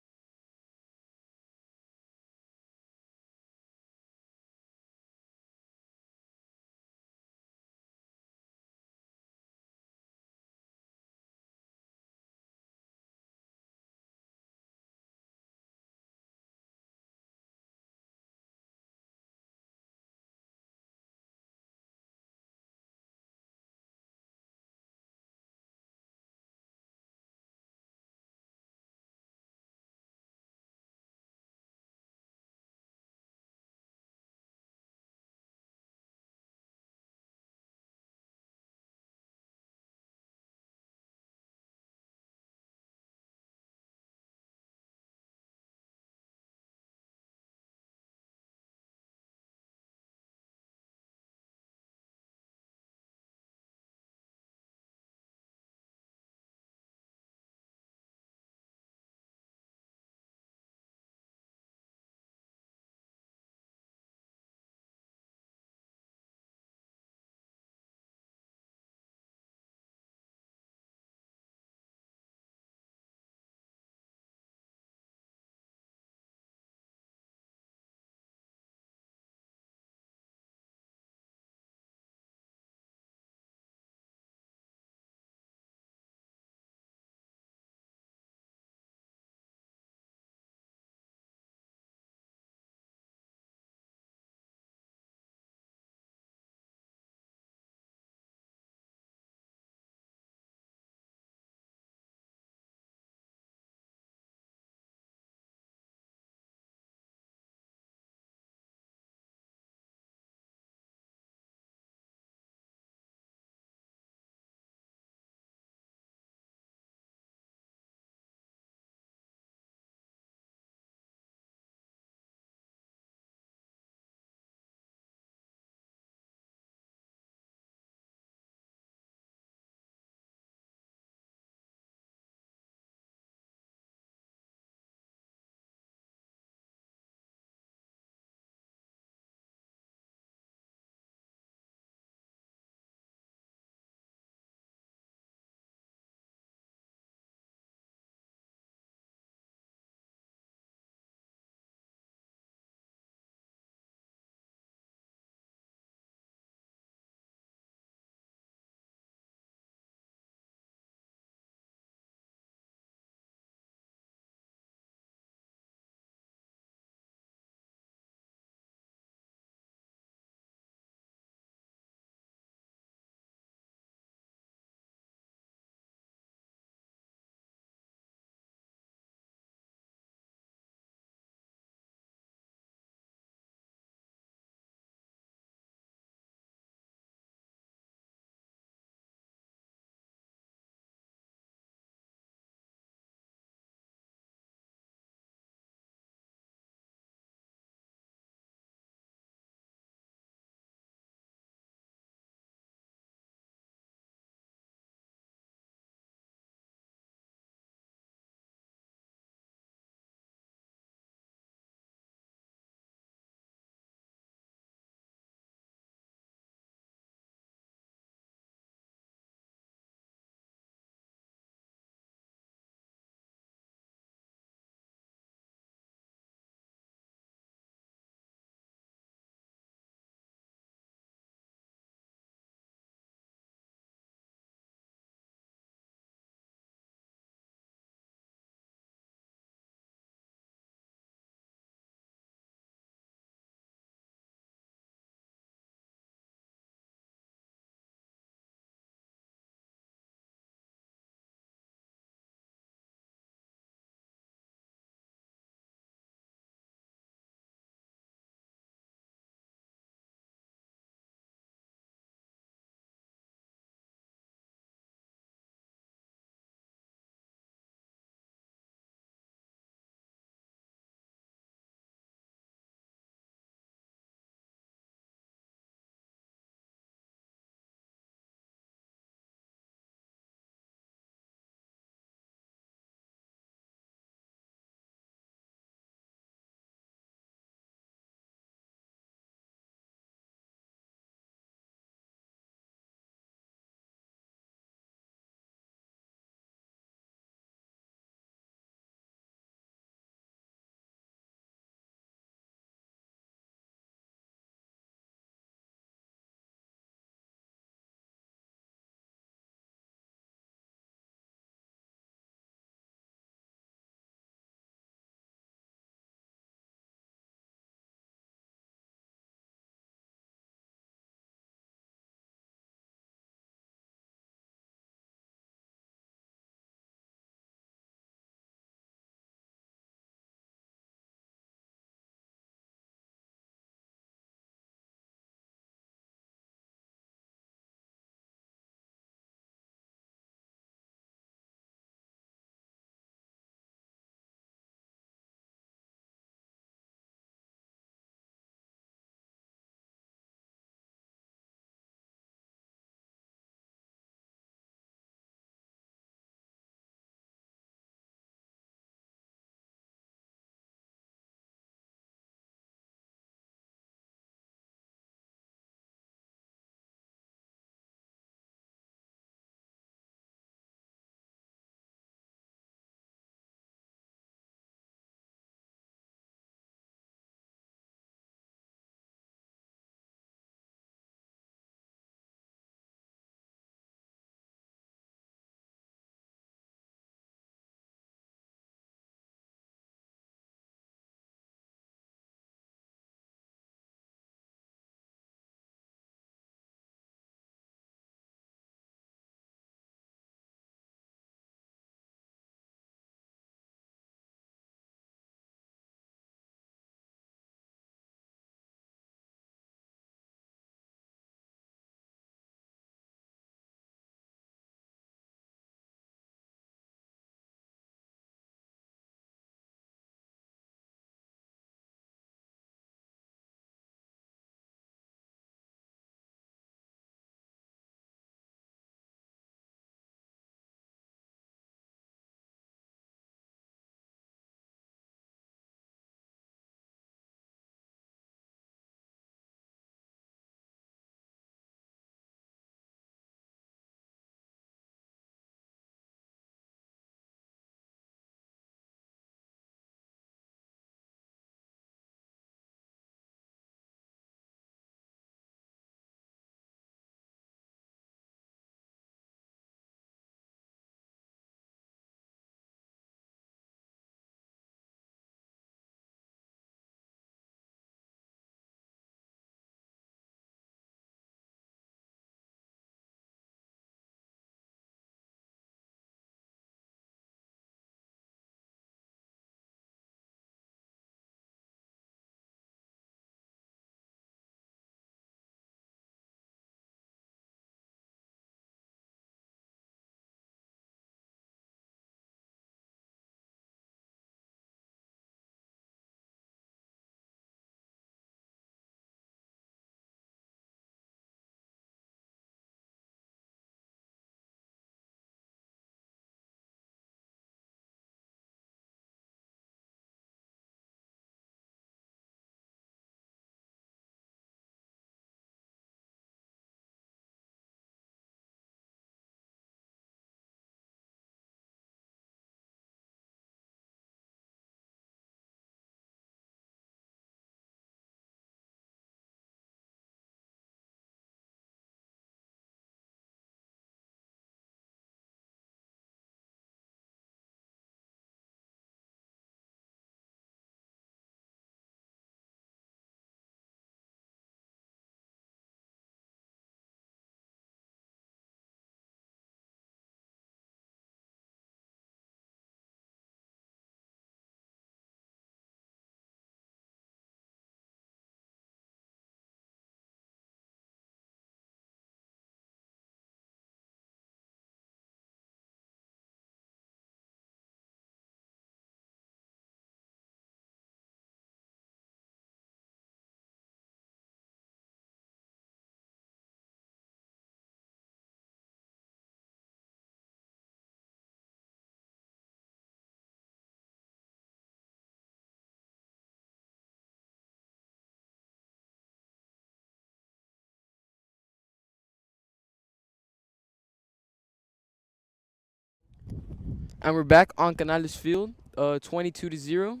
S8: And we're back on Canales Field, 22-0.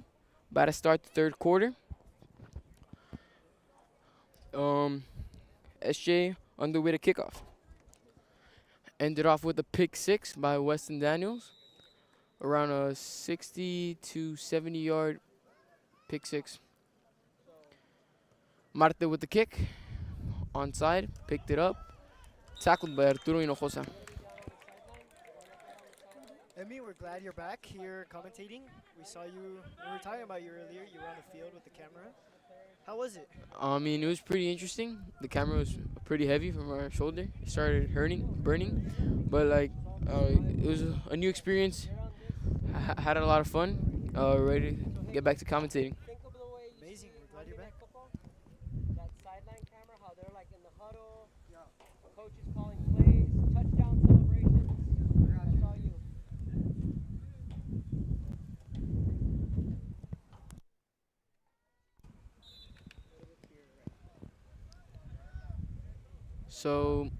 S8: About to start the third quarter. SJ on the way to kickoff. Ended off with a pick six by Weston Daniels. Around a 60 to 70 yard pick six. Marte with the kick. Onside, picked it up. Tackled by Arturo Hinojosa.
S4: Emmy, we're glad you're back here commentating. We saw you, we were talking about you earlier. You were on the field with the camera. How was it?
S8: I mean, it was pretty interesting. The camera was pretty heavy from our shoulder. It started burning. But like, it was a new experience. Had a lot of fun. Ready to get back to commentating.
S4: Amazing. We're glad you're back.
S9: That sideline camera, how they're like in the huddle, coaches calling plays, touchdown celebrations. That's all you.
S8: So,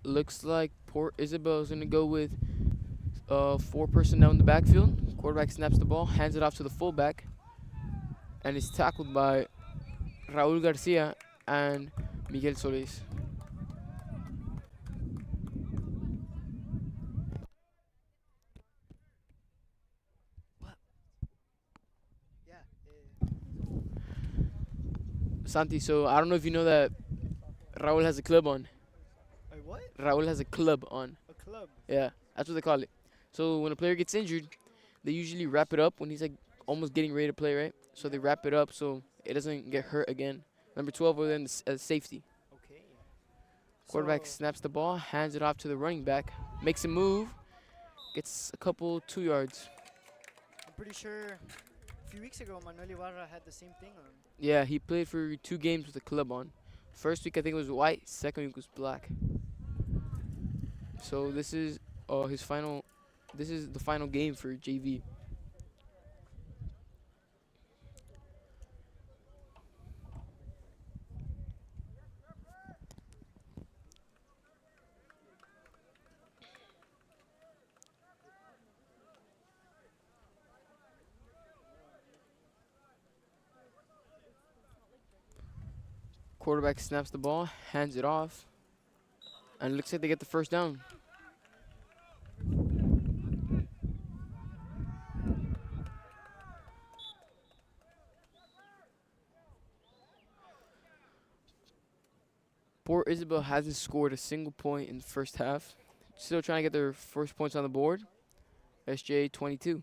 S8: looks like Port Isabel is gonna go with 4 personnel in the backfield. Quarterback snaps the ball, hands it off to the fullback, and is tackled by Raúl Garcia and Miguel Solis.
S4: Yeah.
S8: Santi, so I don't know if you know that Raúl has a club on.
S4: Wait, what?
S8: Raúl has a club on.
S4: A club.
S8: Yeah, that's what they call it. So when a player gets injured, they usually wrap it up when he's like almost getting ready to play, right? So they wrap it up so it doesn't get hurt again. Number 12 will then as safety.
S4: Okay.
S8: Quarterback
S4: So,
S8: snaps the ball, hands it off to the running back, makes a move, gets a couple 2 yards.
S4: I'm pretty sure a few weeks ago Manuel Ibarra had the same thing on.
S8: Yeah, he played for 2 games with the club on. First week I think it was white, second week was black. So this is his final. This is the final game for JV. Quarterback snaps the ball, hands it off, and it looks like they get the first down. Port Isabel hasn't scored a single point in the first half. Still trying to get their first points on the board. SJ 22.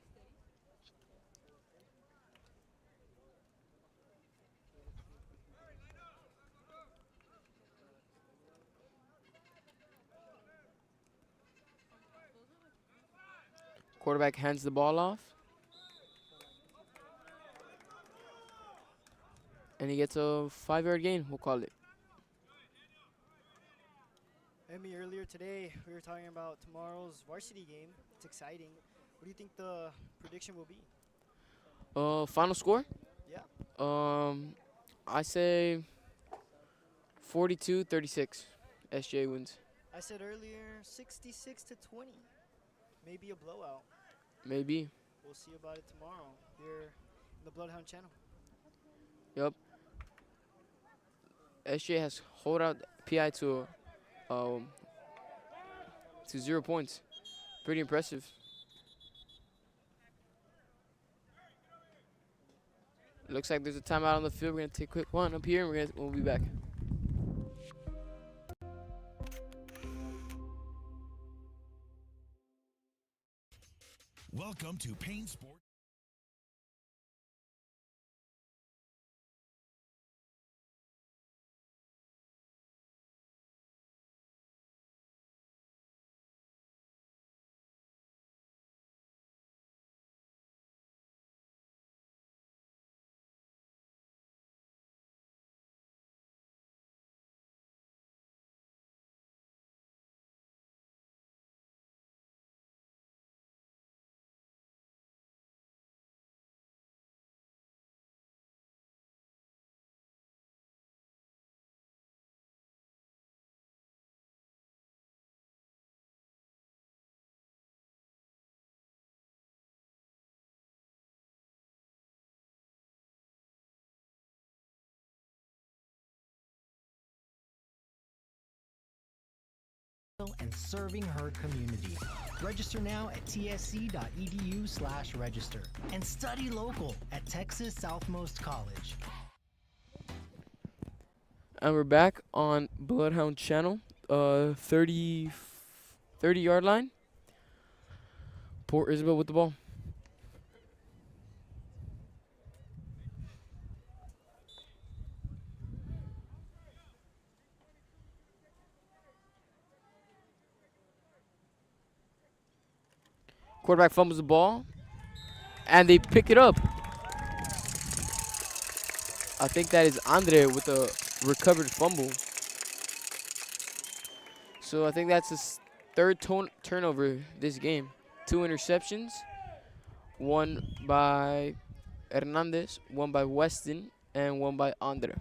S8: Quarterback hands the ball off. And he gets a 5-yard gain, we'll call it.
S4: Emmy, earlier today we were talking about tomorrow's varsity game. It's exciting. What do you think the prediction will be?
S8: Final score?
S4: Yeah.
S8: I say 42-36. SJ wins.
S4: I said earlier 66 to 20. Maybe a blowout.
S8: Maybe.
S4: We'll see about it tomorrow here in the Bloodhound channel.
S8: Yup. SJ has hold out PI to 0 points. Pretty impressive. Looks like there's a timeout on the field. We're gonna take a quick one up here, and we'll be back.
S1: Welcome to Payne Sports.
S10: and serving her community. Register now at tsc.edu/register and study local at Texas Southmost College.
S8: And we're back on Bloodhound Channel, 30-yard line. Port Isabel with the ball. Quarterback fumbles the ball, and they pick it up. I think that is Andre with a recovered fumble. So I think that's his third turnover this game. 2 interceptions, one by Hernandez, one by Weston, and one by Andre.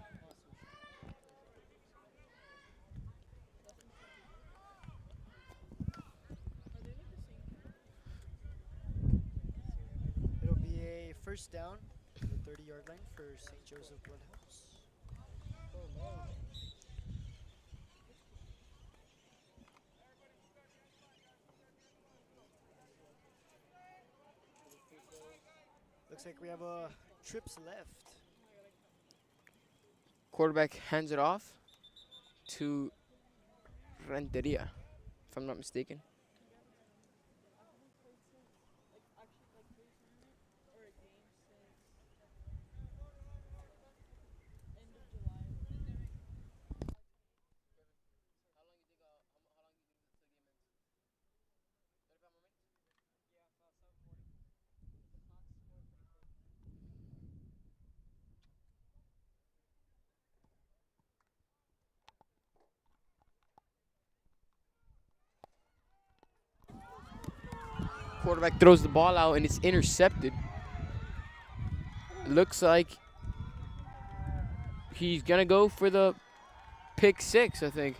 S4: It'll be a first down to the 30-yard line for St. Joseph Bloodhounds. Looks like we have trips left.
S8: Quarterback hands it off to Renteria, if I'm not mistaken. Quarterback throws the ball out and it's intercepted. Looks like he's gonna go for the pick 6, I think.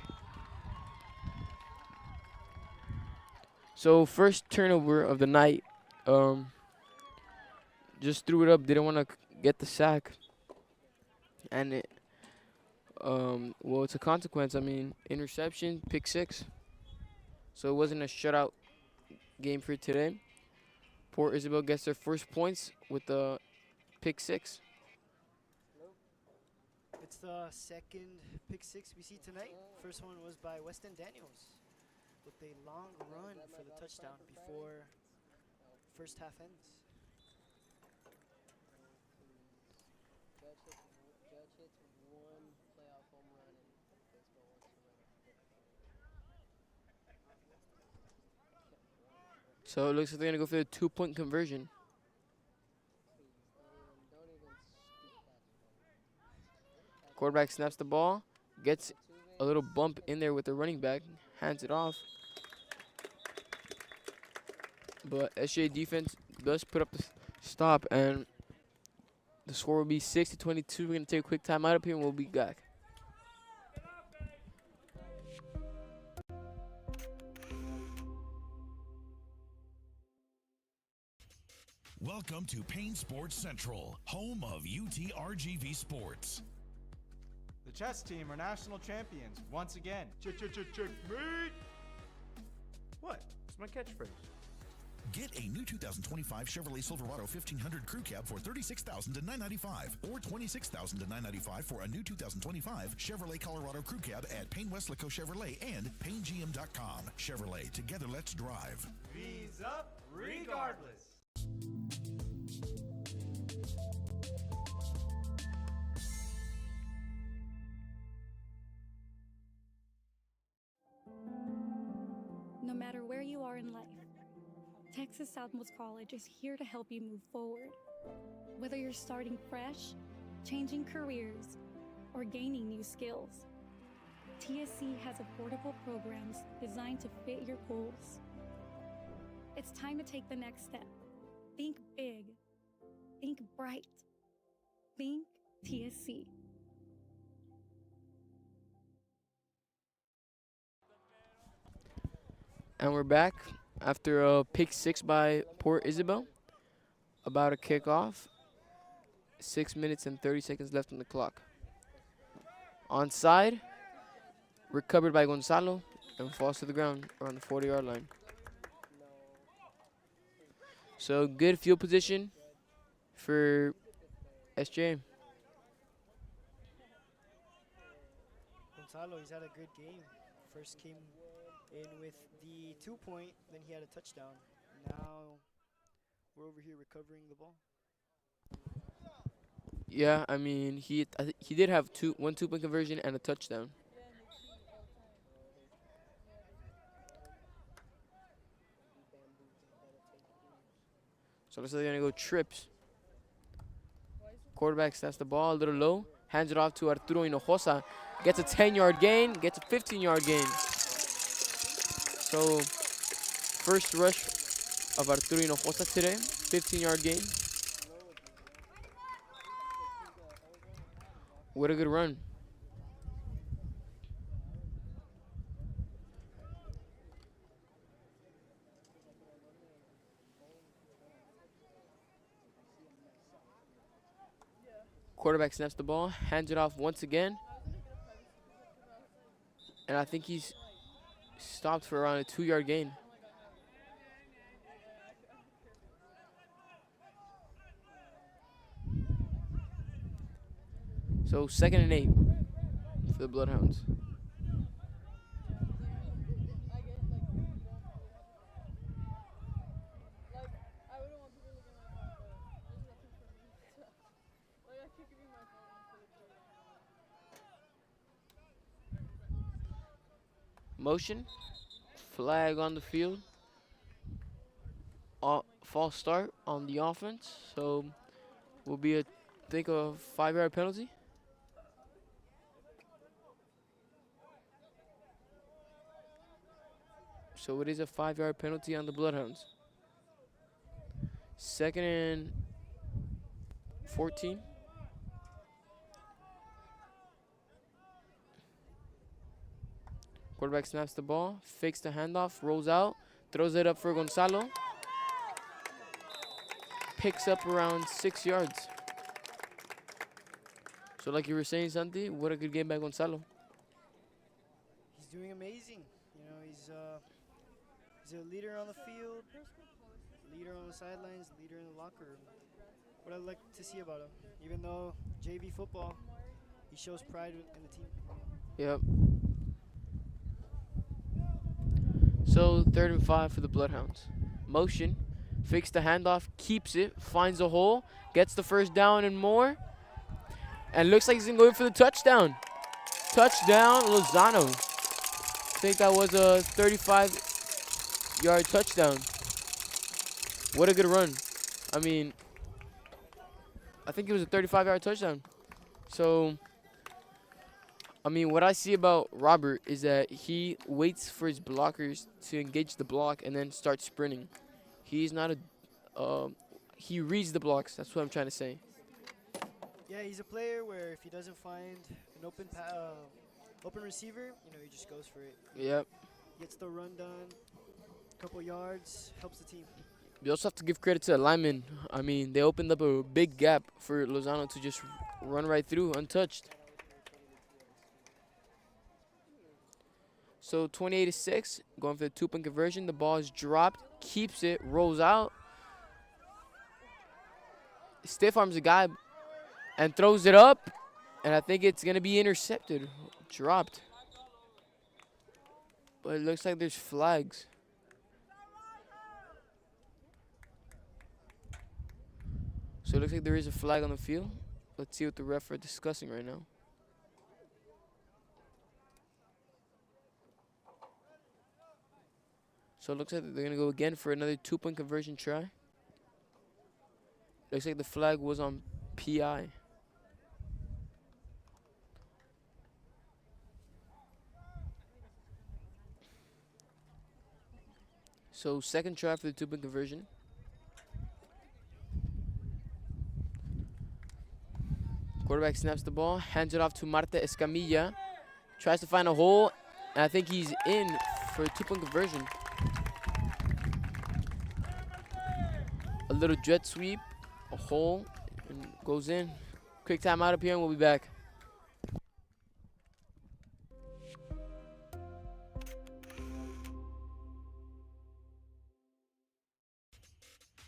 S8: So first turnover of the night. Just threw it up, didn't want to get the sack. And it, well, it's a consequence. I mean, interception, pick 6. So it wasn't a shutout game for today. Port Isabel gets their first points with the pick 6.
S4: It's the second pick 6 we see tonight. First one was by Weston Daniels with a long run for the touchdown before first half ends.
S9: Judge hits one playoff home run and baseball wants to win.
S8: So it looks like they're going to go for the 2-point conversion. Quarterback snaps the ball, gets a little bump in there with the running back, hands it off. But SJ defense does put up the stop, and the score will be 6-22. We're going to take a quick time out up here, and we'll be back.
S1: Welcome to Payne Sports Central, home of UTRGV Sports.
S2: The chess team are national champions once again.
S6: Checkmate! What? It's my catchphrase.
S1: Get a new 2025 Chevrolet Silverado 1500 Crew Cab for $36,000 to $995, or $26,000 to $995 for a new 2025 Chevrolet Colorado Crew Cab at Payne Westlaco Chevrolet and PayneGM.com. Chevrolet, together let's drive.
S2: V's up regardless.
S7: No matter where you are in life, Texas Southmost College is here to help you move forward. Whether you're starting fresh, changing careers, or gaining new skills, TSC has affordable programs designed to fit your goals. It's time to take the next step. Think big. Think bright. Think TSC.
S8: And we're back after a pick 6 by Port Isabel. About to kick off. 6 minutes and 30 seconds left on the clock. Onside, recovered by Gonzalo. and falls to the ground around the 40-yard line. So good field position for SJ.
S4: Gonzalo, he's had a good game. First came in with the 2-point, then he had a touchdown. Now we're over here recovering the ball.
S8: Yeah, I mean he did have one 2-point conversion and a touchdown. So looks like they're gonna go trips. Quarterback snaps the ball a little low, hands it off to Arturo Hinojosa. Gets a 10-yard gain, gets a 15-yard gain. So first rush of Arturo Hinojosa today, 15-yard gain. What a good run. Quarterback snaps the ball, hands it off once again. And I think he's stopped for around a 2-yard gain. So 2nd and 8 for the Bloodhounds. Motion, flag on the field. False start on the offense, so will be a 5-yard penalty. So it is a 5-yard penalty on the Bloodhounds. 2nd and 14. Quarterback snaps the ball, fakes the handoff, rolls out, throws it up for Gonzalo. Picks up around 6 yards. So like you were saying, Santi, what a good game by Gonzalo.
S4: He's doing amazing. You know, he's a leader on the field, leader on the sidelines, leader in the locker room. What I like to see about him, even though JV football, he shows pride in the team.
S8: Yep. So 3rd and 5 for the Bloodhounds. Motion, fakes the handoff, keeps it, finds a hole, gets the first down and more, and looks like he's gonna go in for the touchdown. Touchdown, Lozano. I think that was a 35-yard touchdown. What a good run. I mean, I think it was a 35-yard touchdown. So, I mean, what I see about Robert is that he waits for his blockers to engage the block and then start sprinting. He's not he reads the blocks. That's what I'm trying to say.
S4: Yeah, he's a player where if he doesn't find an open receiver, you know, he just goes for it.
S8: Yep.
S4: Gets the run done, couple yards, helps the team.
S8: You also have to give credit to the linemen. I mean, they opened up a big gap for Lozano to just run right through untouched. So 28-6, going for the 2-point conversion. The ball is dropped, keeps it, rolls out. Stiff arms the guy and throws it up. And I think it's going to be intercepted, dropped. But it looks like there's flags. So it looks like there is a flag on the field. Let's see what the ref are discussing right now. So it looks like they're going to go again for another 2-point conversion try. Looks like the flag was on PI. So 2nd try for the 2-point conversion. Quarterback snaps the ball, hands it off to Marta Escamilla. Tries to find a hole, and I think he's in for a 2-point conversion. A little jet sweep, a hole, and goes in. Quick timeout up here, and we'll be back.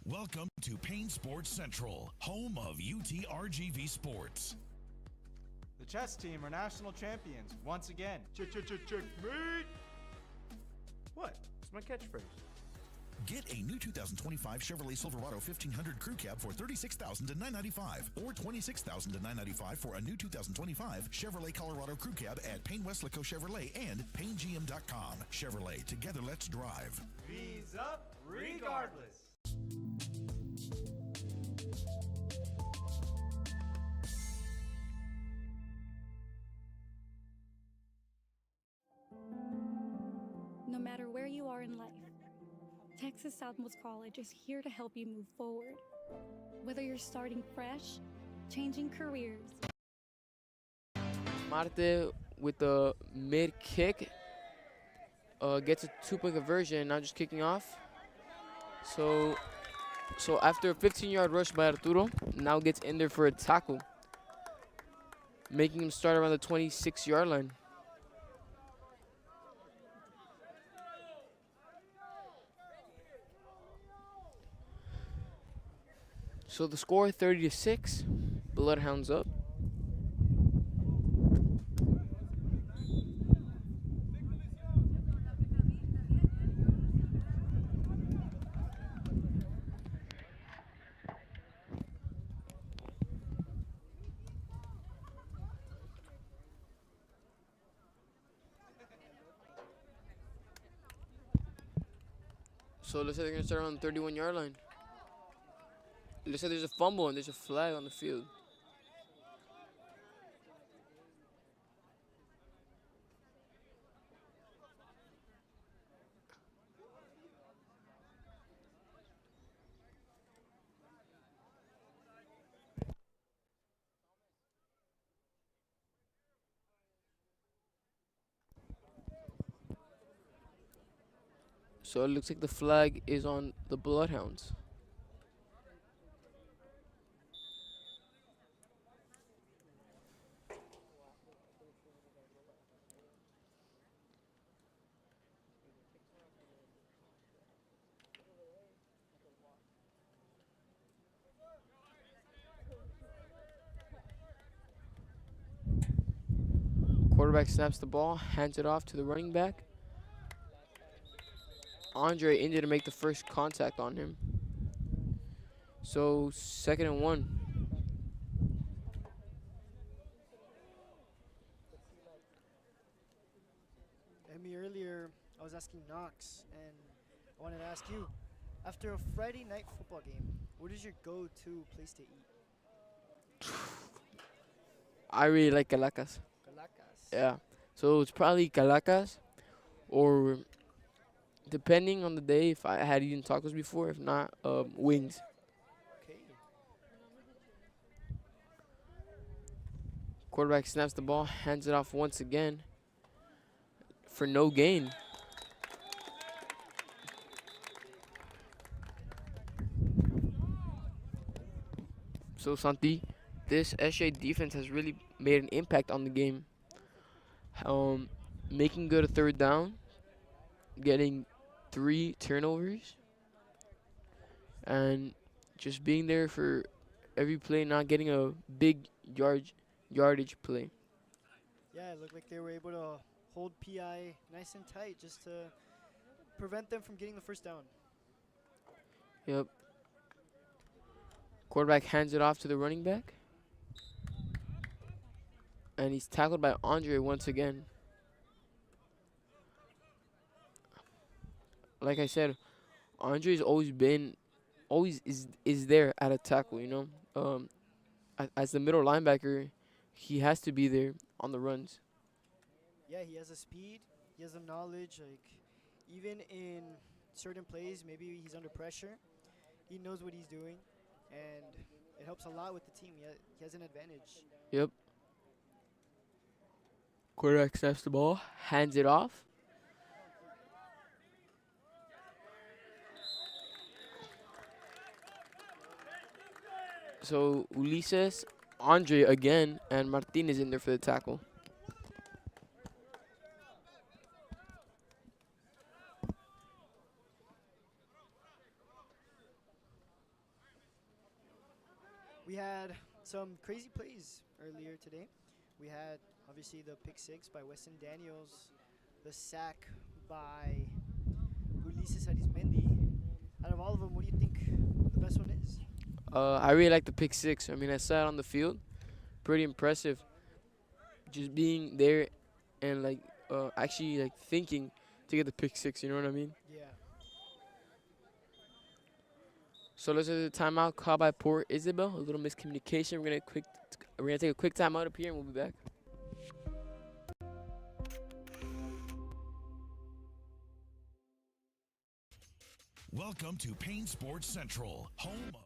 S1: Welcome to Payne Sports Central, home of UTRGV Sports.
S2: The chess team are national champions once again.
S6: Checkmate! What? It's my catchphrase.
S1: Get a new 2025 Chevrolet Silverado 1500 Crew Cab for $36,000 to $995, or $26,000 to $995 for a new 2025 Chevrolet Colorado Crew Cab at Payne Westlaco Chevrolet and PayneGM.com. Chevrolet, together let's drive.
S2: V's up regardless.
S7: No matter where you are in life, Texas Southmost College is here to help you move forward. Whether you're starting fresh, changing careers.
S8: Marte with the mid kick gets a 2-point conversion, now just kicking off. So after a 15-yard rush by Arturo, now gets in there for a tackle, making him start around the 26-yard line. So the score 30-6, Bloodhounds up. So it looks like they're gonna start on the 31-yard line. It looks like there's a fumble and there's a flag on the field. So it looks like the flag is on the Bloodhounds. Quarterback snaps the ball, hands it off to the running back. Andre in there to make the first contact on him. So 2nd and 1.
S4: Emmy, earlier I was asking Knox, and I wanted to ask you, after a Friday night football game, what is your go-to place to eat?
S8: I really like Calacas.
S4: Calacas.
S8: Yeah. So it's probably Calacas, or depending on the day, if I had eaten tacos before, if not, wings.
S4: Okay.
S8: Quarterback snaps the ball, hands it off once again for no gain. So Santi, this SJ defense has really made an impact on the game. Making good a 3rd down, getting 3 turnovers, and just being there for every play, not getting a big yardage play.
S4: Yeah, it looked like they were able to hold PI nice and tight just to prevent them from getting the first down.
S8: Yep. Quarterback hands it off to the running back. And he's tackled by Andre once again. Like I said, Andre's always is there at a tackle, you know. As the middle linebacker, he has to be there on the runs.
S4: Yeah, he has the speed, he has the knowledge, like even in certain plays, maybe he's under pressure, he knows what he's doing, and it helps a lot with the team. He has an advantage.
S8: Yep. Quarterback snaps the ball, hands it off. So Ulises, Andre again, and Martinez in there for the tackle.
S4: We had some crazy plays earlier today. We had, obviously, the pick six by Weston Daniels, the sack by Ulises Arizmendi. Out of all of them, what do you think the best one is?
S8: I really like the pick six. I mean, I saw it on the field. Pretty impressive. Just being there and actually thinking to get the pick six. You know what I mean?
S4: Yeah.
S8: So let's do the timeout called by Port Isabel. A little miscommunication. We're gonna take a quick timeout up here and we'll be back.
S1: Welcome to Payne Sports Central, home of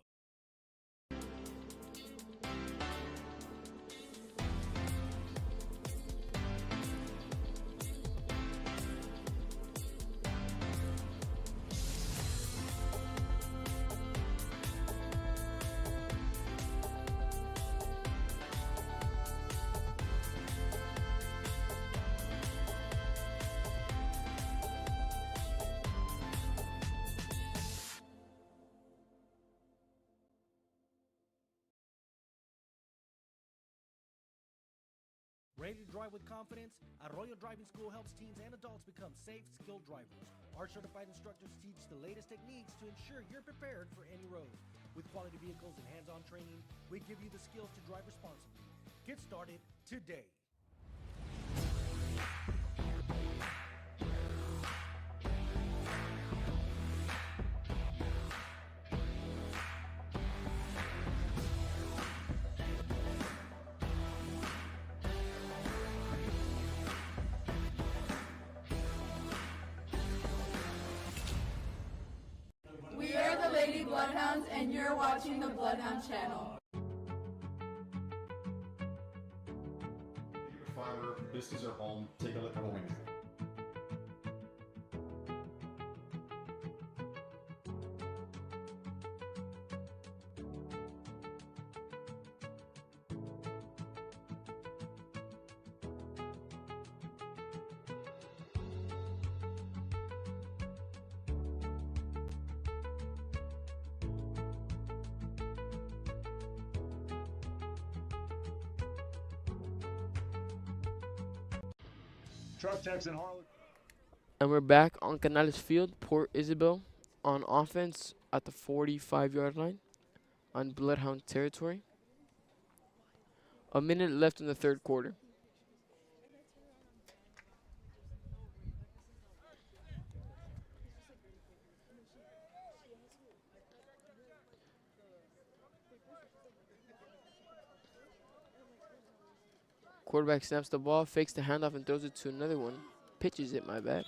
S11: Ready to drive with confidence? Arroyo Driving School helps teens and adults become safe, skilled drivers. Our certified instructors teach the latest techniques to ensure you're prepared for any road. With quality vehicles and hands-on training, we give you the skills to drive responsibly. Get started today.
S5: We are the Lady Bloodhounds, and you're watching the Bloodhound Channel.
S12: Farmer, business or home, take a look at what we do.
S13: Truck Techs in Harlan.
S8: And we're back on Canales Field, Port Isabel on offense at the 45-yard line on Bloodhound territory. A minute left in the third quarter. Quarterback snaps the ball, fakes the handoff, and throws it to another one. Pitches it, my bad.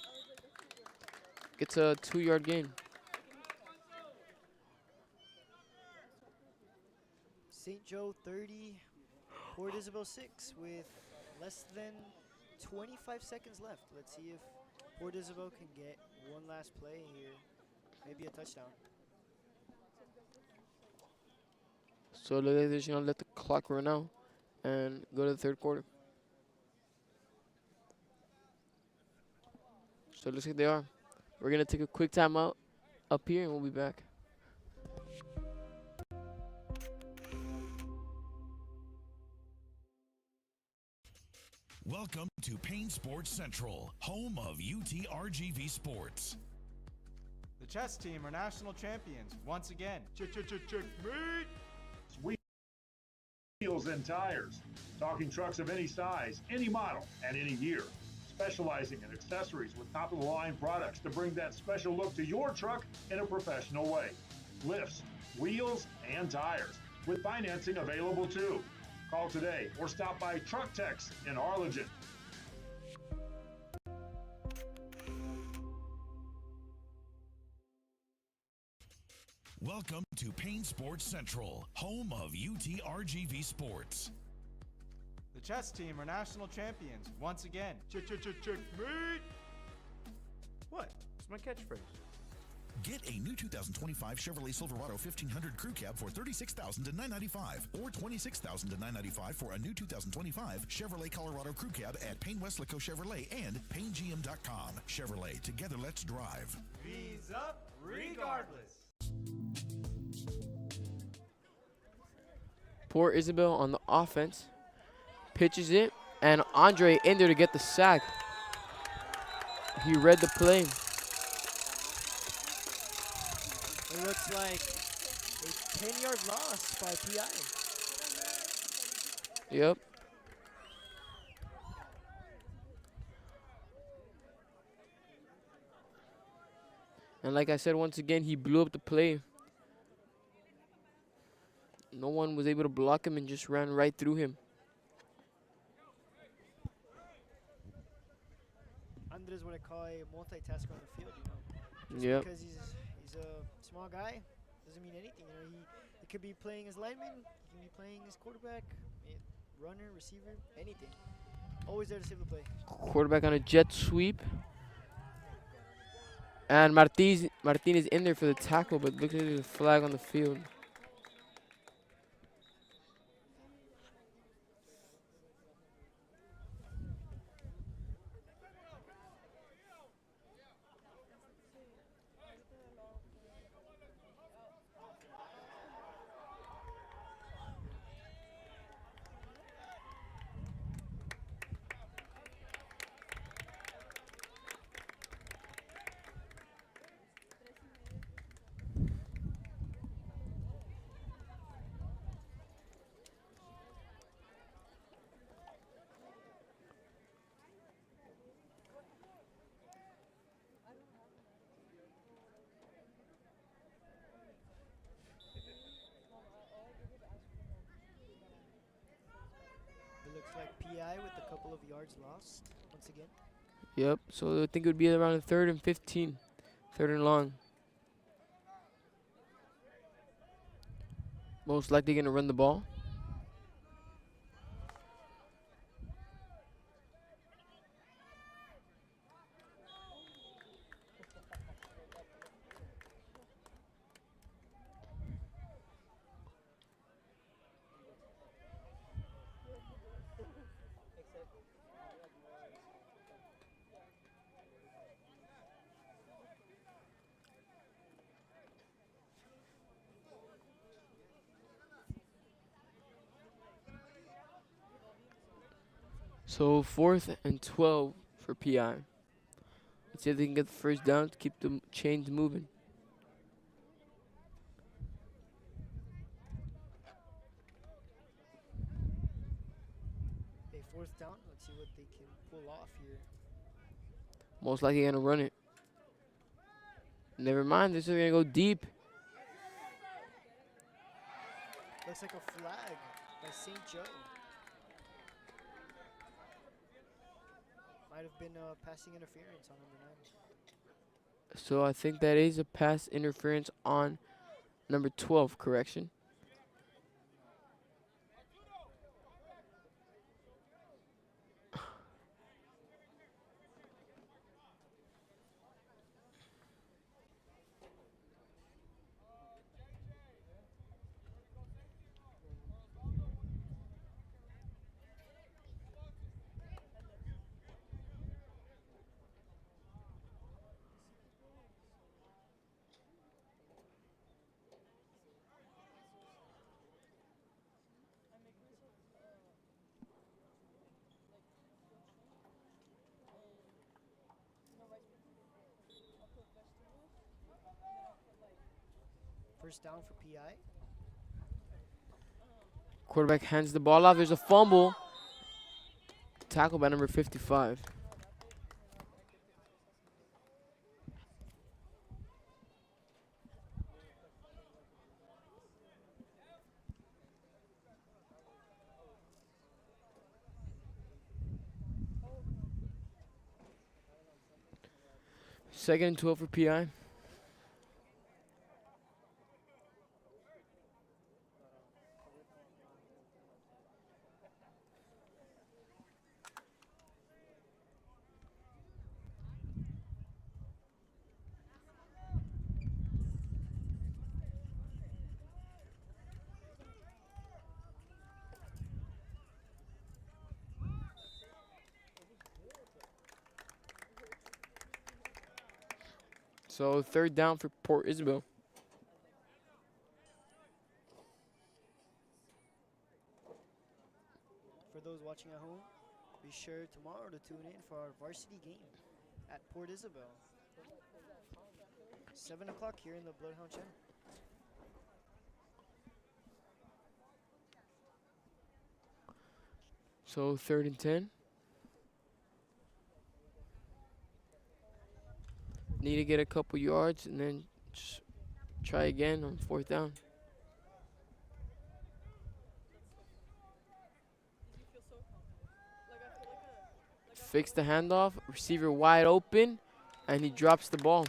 S8: Gets a 2-yard gain.
S4: St. Joe 30, Port Isabel 6 with less than 25 seconds left. Let's see if Port Isabel can get one last play here. Maybe a touchdown.
S8: So look like they're just going to let the clock run out and go to the third quarter. So it looks like they are. We're going to take a quick timeout up here and we'll be back.
S1: Welcome to Payne Sports Central, home of UTRGV Sports.
S2: The chess team are national champions once again.
S13: Checkmate! Wheels and tires. Talking trucks of any size, any model, and any year. Specializing in accessories with top-of-the-line products to bring that special look to your truck in a professional way. Lifts, wheels, and tires, with financing available too. Call today or stop by Truck Techs in Arlington.
S1: Welcome to Payne Sports Central, home of UTRGV Sports.
S2: The chess team are national champions once again.
S6: Checkmate! What? It's my catchphrase.
S1: Get a new 2025 Chevrolet Silverado 1500 Crew Cab for $36,000 to $995 or $26,000 to $995 for a new 2025 Chevrolet Colorado Crew Cab at Payne Westlaco Chevrolet and PayneGM.com. Chevrolet, together let's drive.
S2: V's up regardless.
S8: Port Isabel on the offense. Pitches it, and Andre in there to get the sack. He read the play.
S4: It looks like a 10-yard loss by PI.
S8: Yep. And like I said, once again, he blew up the play. No one was able to block him and just ran right through him.
S4: Andres what I call a multitasker on the field, you know. Just
S8: Yep.
S4: because he's a small guy doesn't mean anything. You know, he could be playing as lineman, he can be playing as quarterback, runner, receiver, anything. Always there to save the play.
S8: Quarterback on a jet sweep. And Martinez in there for the tackle, but looks like there's a flag on the field.
S4: It looks like PI with a couple of yards lost once again.
S8: Yep, so I think it would be around a 3rd and 15. 3rd and long. Most likely going to run the ball. So 4th and 12 for PI. Let's see if they can get the first down to keep the chains moving.
S4: A 4th down. Let's see what they can pull off here.
S8: Most likely going to run it. Never mind, this is going to go deep.
S4: Looks like a flag by St. Joe. Might have been passing interference on number 9.
S8: So I think that is a pass interference on number 12, correction.
S4: First down for PI.
S8: Quarterback hands the ball off. There's a fumble. Tackle by number 55. Second and 12 for PI. So 3rd down for Port Isabel.
S4: watching at home, be sure tomorrow to tune in for our varsity game at Port Isabel. 7 o'clock here in the Bloodhound Channel.
S8: So 3rd and 10. Need to get a couple yards and then just try again on 4th down. Fix the handoff, receiver wide open, and he drops the ball.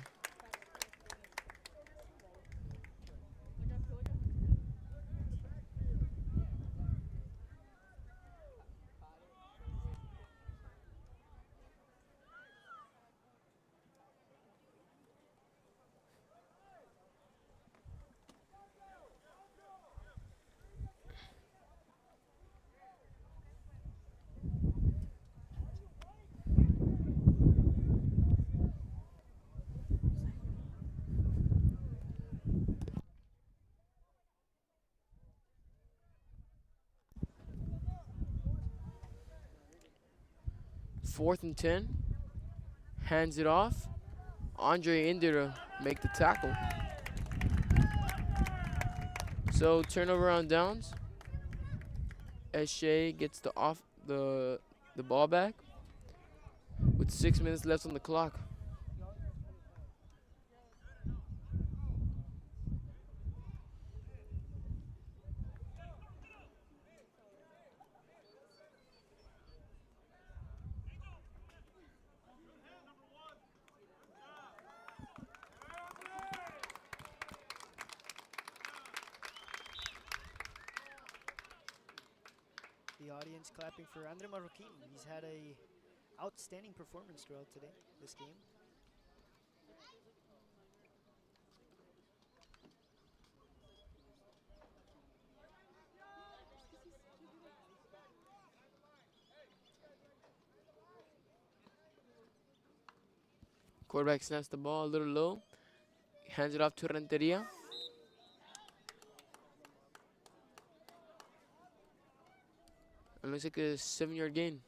S8: Fourth and 10. Hands it off. Andre in there to make the tackle. So turnover on downs. Eshe gets the ball back with 6 minutes left on the clock.
S4: The audience clapping for Andre Marroquin. He's had a outstanding performance throughout this game.
S8: Quarterback snaps the ball a little low. Hands it off to Renteria. It looks like a 7-yard gain.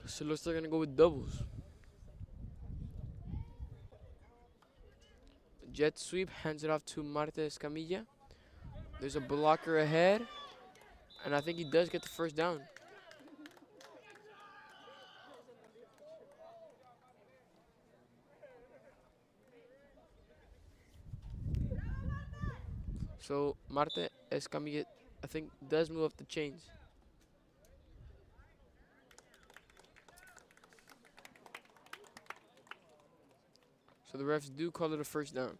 S8: So it looks like they're gonna go with doubles. Jet sweep, hands it off to Marta Escamilla. There's a blocker ahead, and I think he does get the first down. So Marta Escamilla, I think, does move up the chains. So the refs do call it a first down.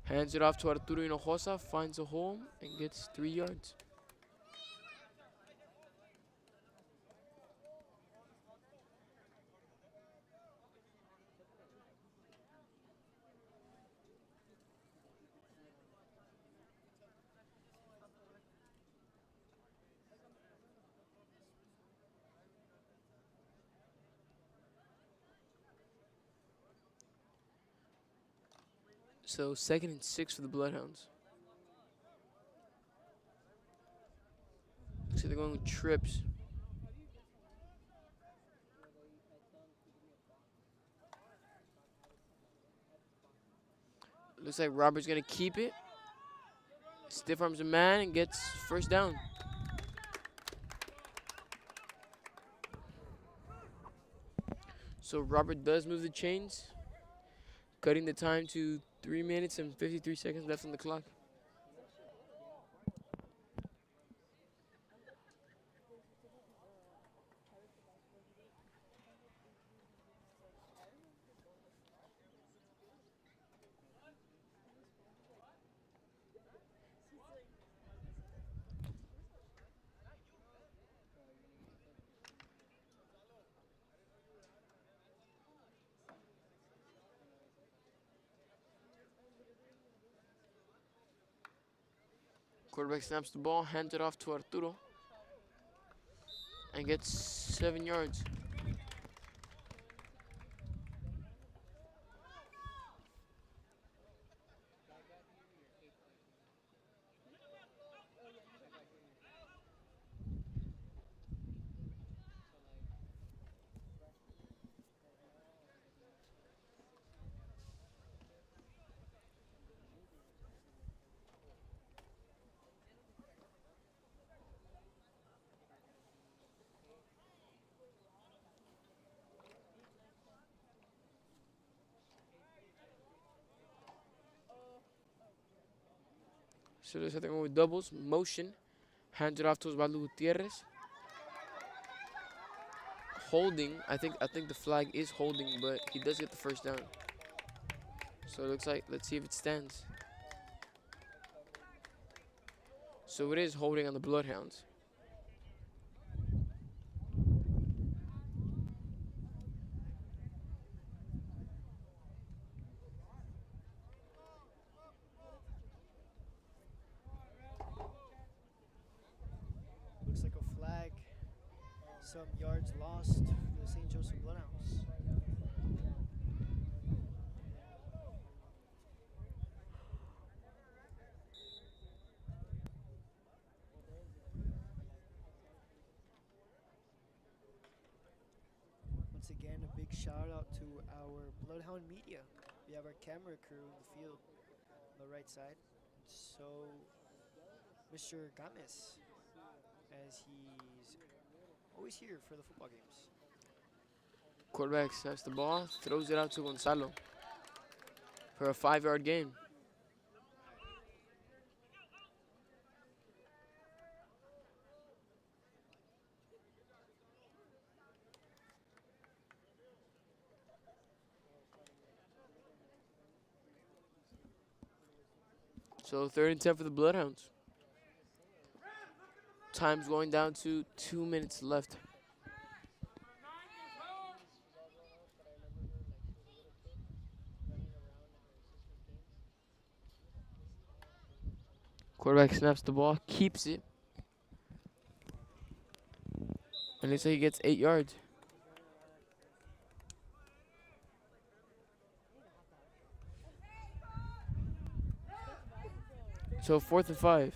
S8: Hands it off to Arturo Hinojosa, finds a hole, and gets 3 yards. So 2nd and 6 for the Bloodhounds. Looks like they're going with trips. Looks like Robert's gonna keep it. Stiff arms a man and gets first down. So Robert does move the chains, cutting the time to 3 minutes and 53 seconds left on the clock. Quarterback snaps the ball, hands it off to Arturo, and gets 7 yards. So there's something with doubles, motion, hands it off to Osvaldo Gutierrez. Holding, I think the flag is holding, but he does get the first down. So it looks like, let's see if it stands. So it is holding on the Bloodhounds.
S4: Looks like a flag. Some yards lost for the St. Joseph Bloodhounds. Once again, a big shout out to our Bloodhound media. We have our camera crew in the field on the right side. So, Mr. Games, as he's always here for the football games.
S8: Quarterback snaps the ball, throws it out to Gonzalo for a 5-yard gain. So 3rd and 10 for the Bloodhounds. Time's going down to 2 minutes left. Quarterback snaps the ball, keeps it. And looks like he gets 8 yards. So 4th and 5.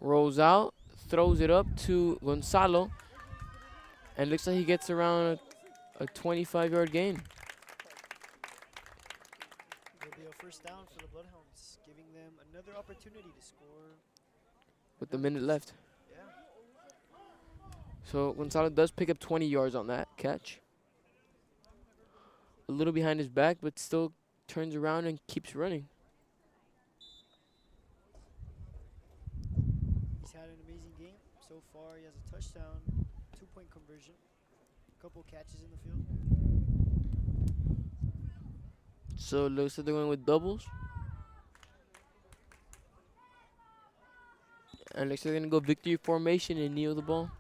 S8: Rolls out, throws it up to Gonzalo, and looks like he gets around a 25-yard gain.
S4: It'll be a first down for the Bloodhounds, giving them another opportunity to score.
S8: With the minute left.
S4: Yeah.
S8: So Gonzalo does pick up 20 yards on that catch. A little behind his back, but still turns around and keeps running.
S4: He's had an amazing game. So far, he has a touchdown, 2-point conversion, a couple catches in the field.
S8: So it looks like they're going with doubles. And looks like they're going to go victory formation and kneel the ball.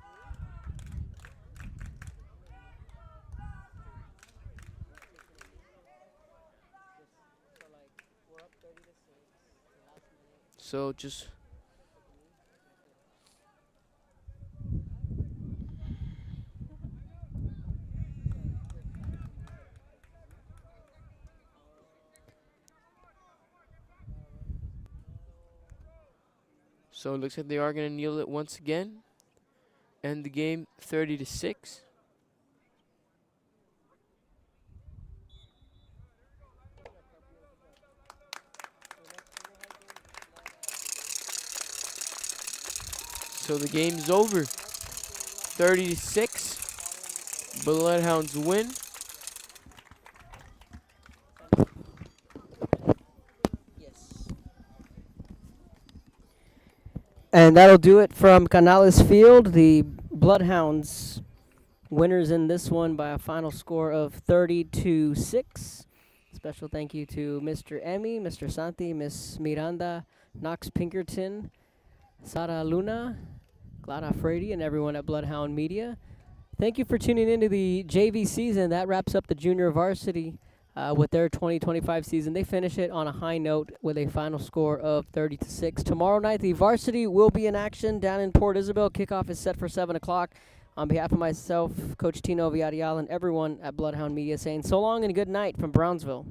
S8: So just so it looks like they are going to kneel it once again. End the game 30-6. So the game's over. 30-6. Bloodhounds win.
S9: Yes. And that'll do it from Canales Field. The Bloodhounds winners in this one by a final score of 30-6. Special thank you to Mr. Emmy, Mr. Santi, Miss Miranda, Knox Pinkerton, Sara Luna, Clara Frady, and everyone at Bloodhound Media. Thank you for tuning into the JV season. That wraps up the junior varsity with their 2025 season. They finish it on a high note with a final score of 30-6. Tomorrow night, the varsity will be in action down in Port Isabel. Kickoff is set for 7 o'clock. On behalf of myself, Coach Tino Villarreal, and everyone at Bloodhound Media saying so long and good night from Brownsville.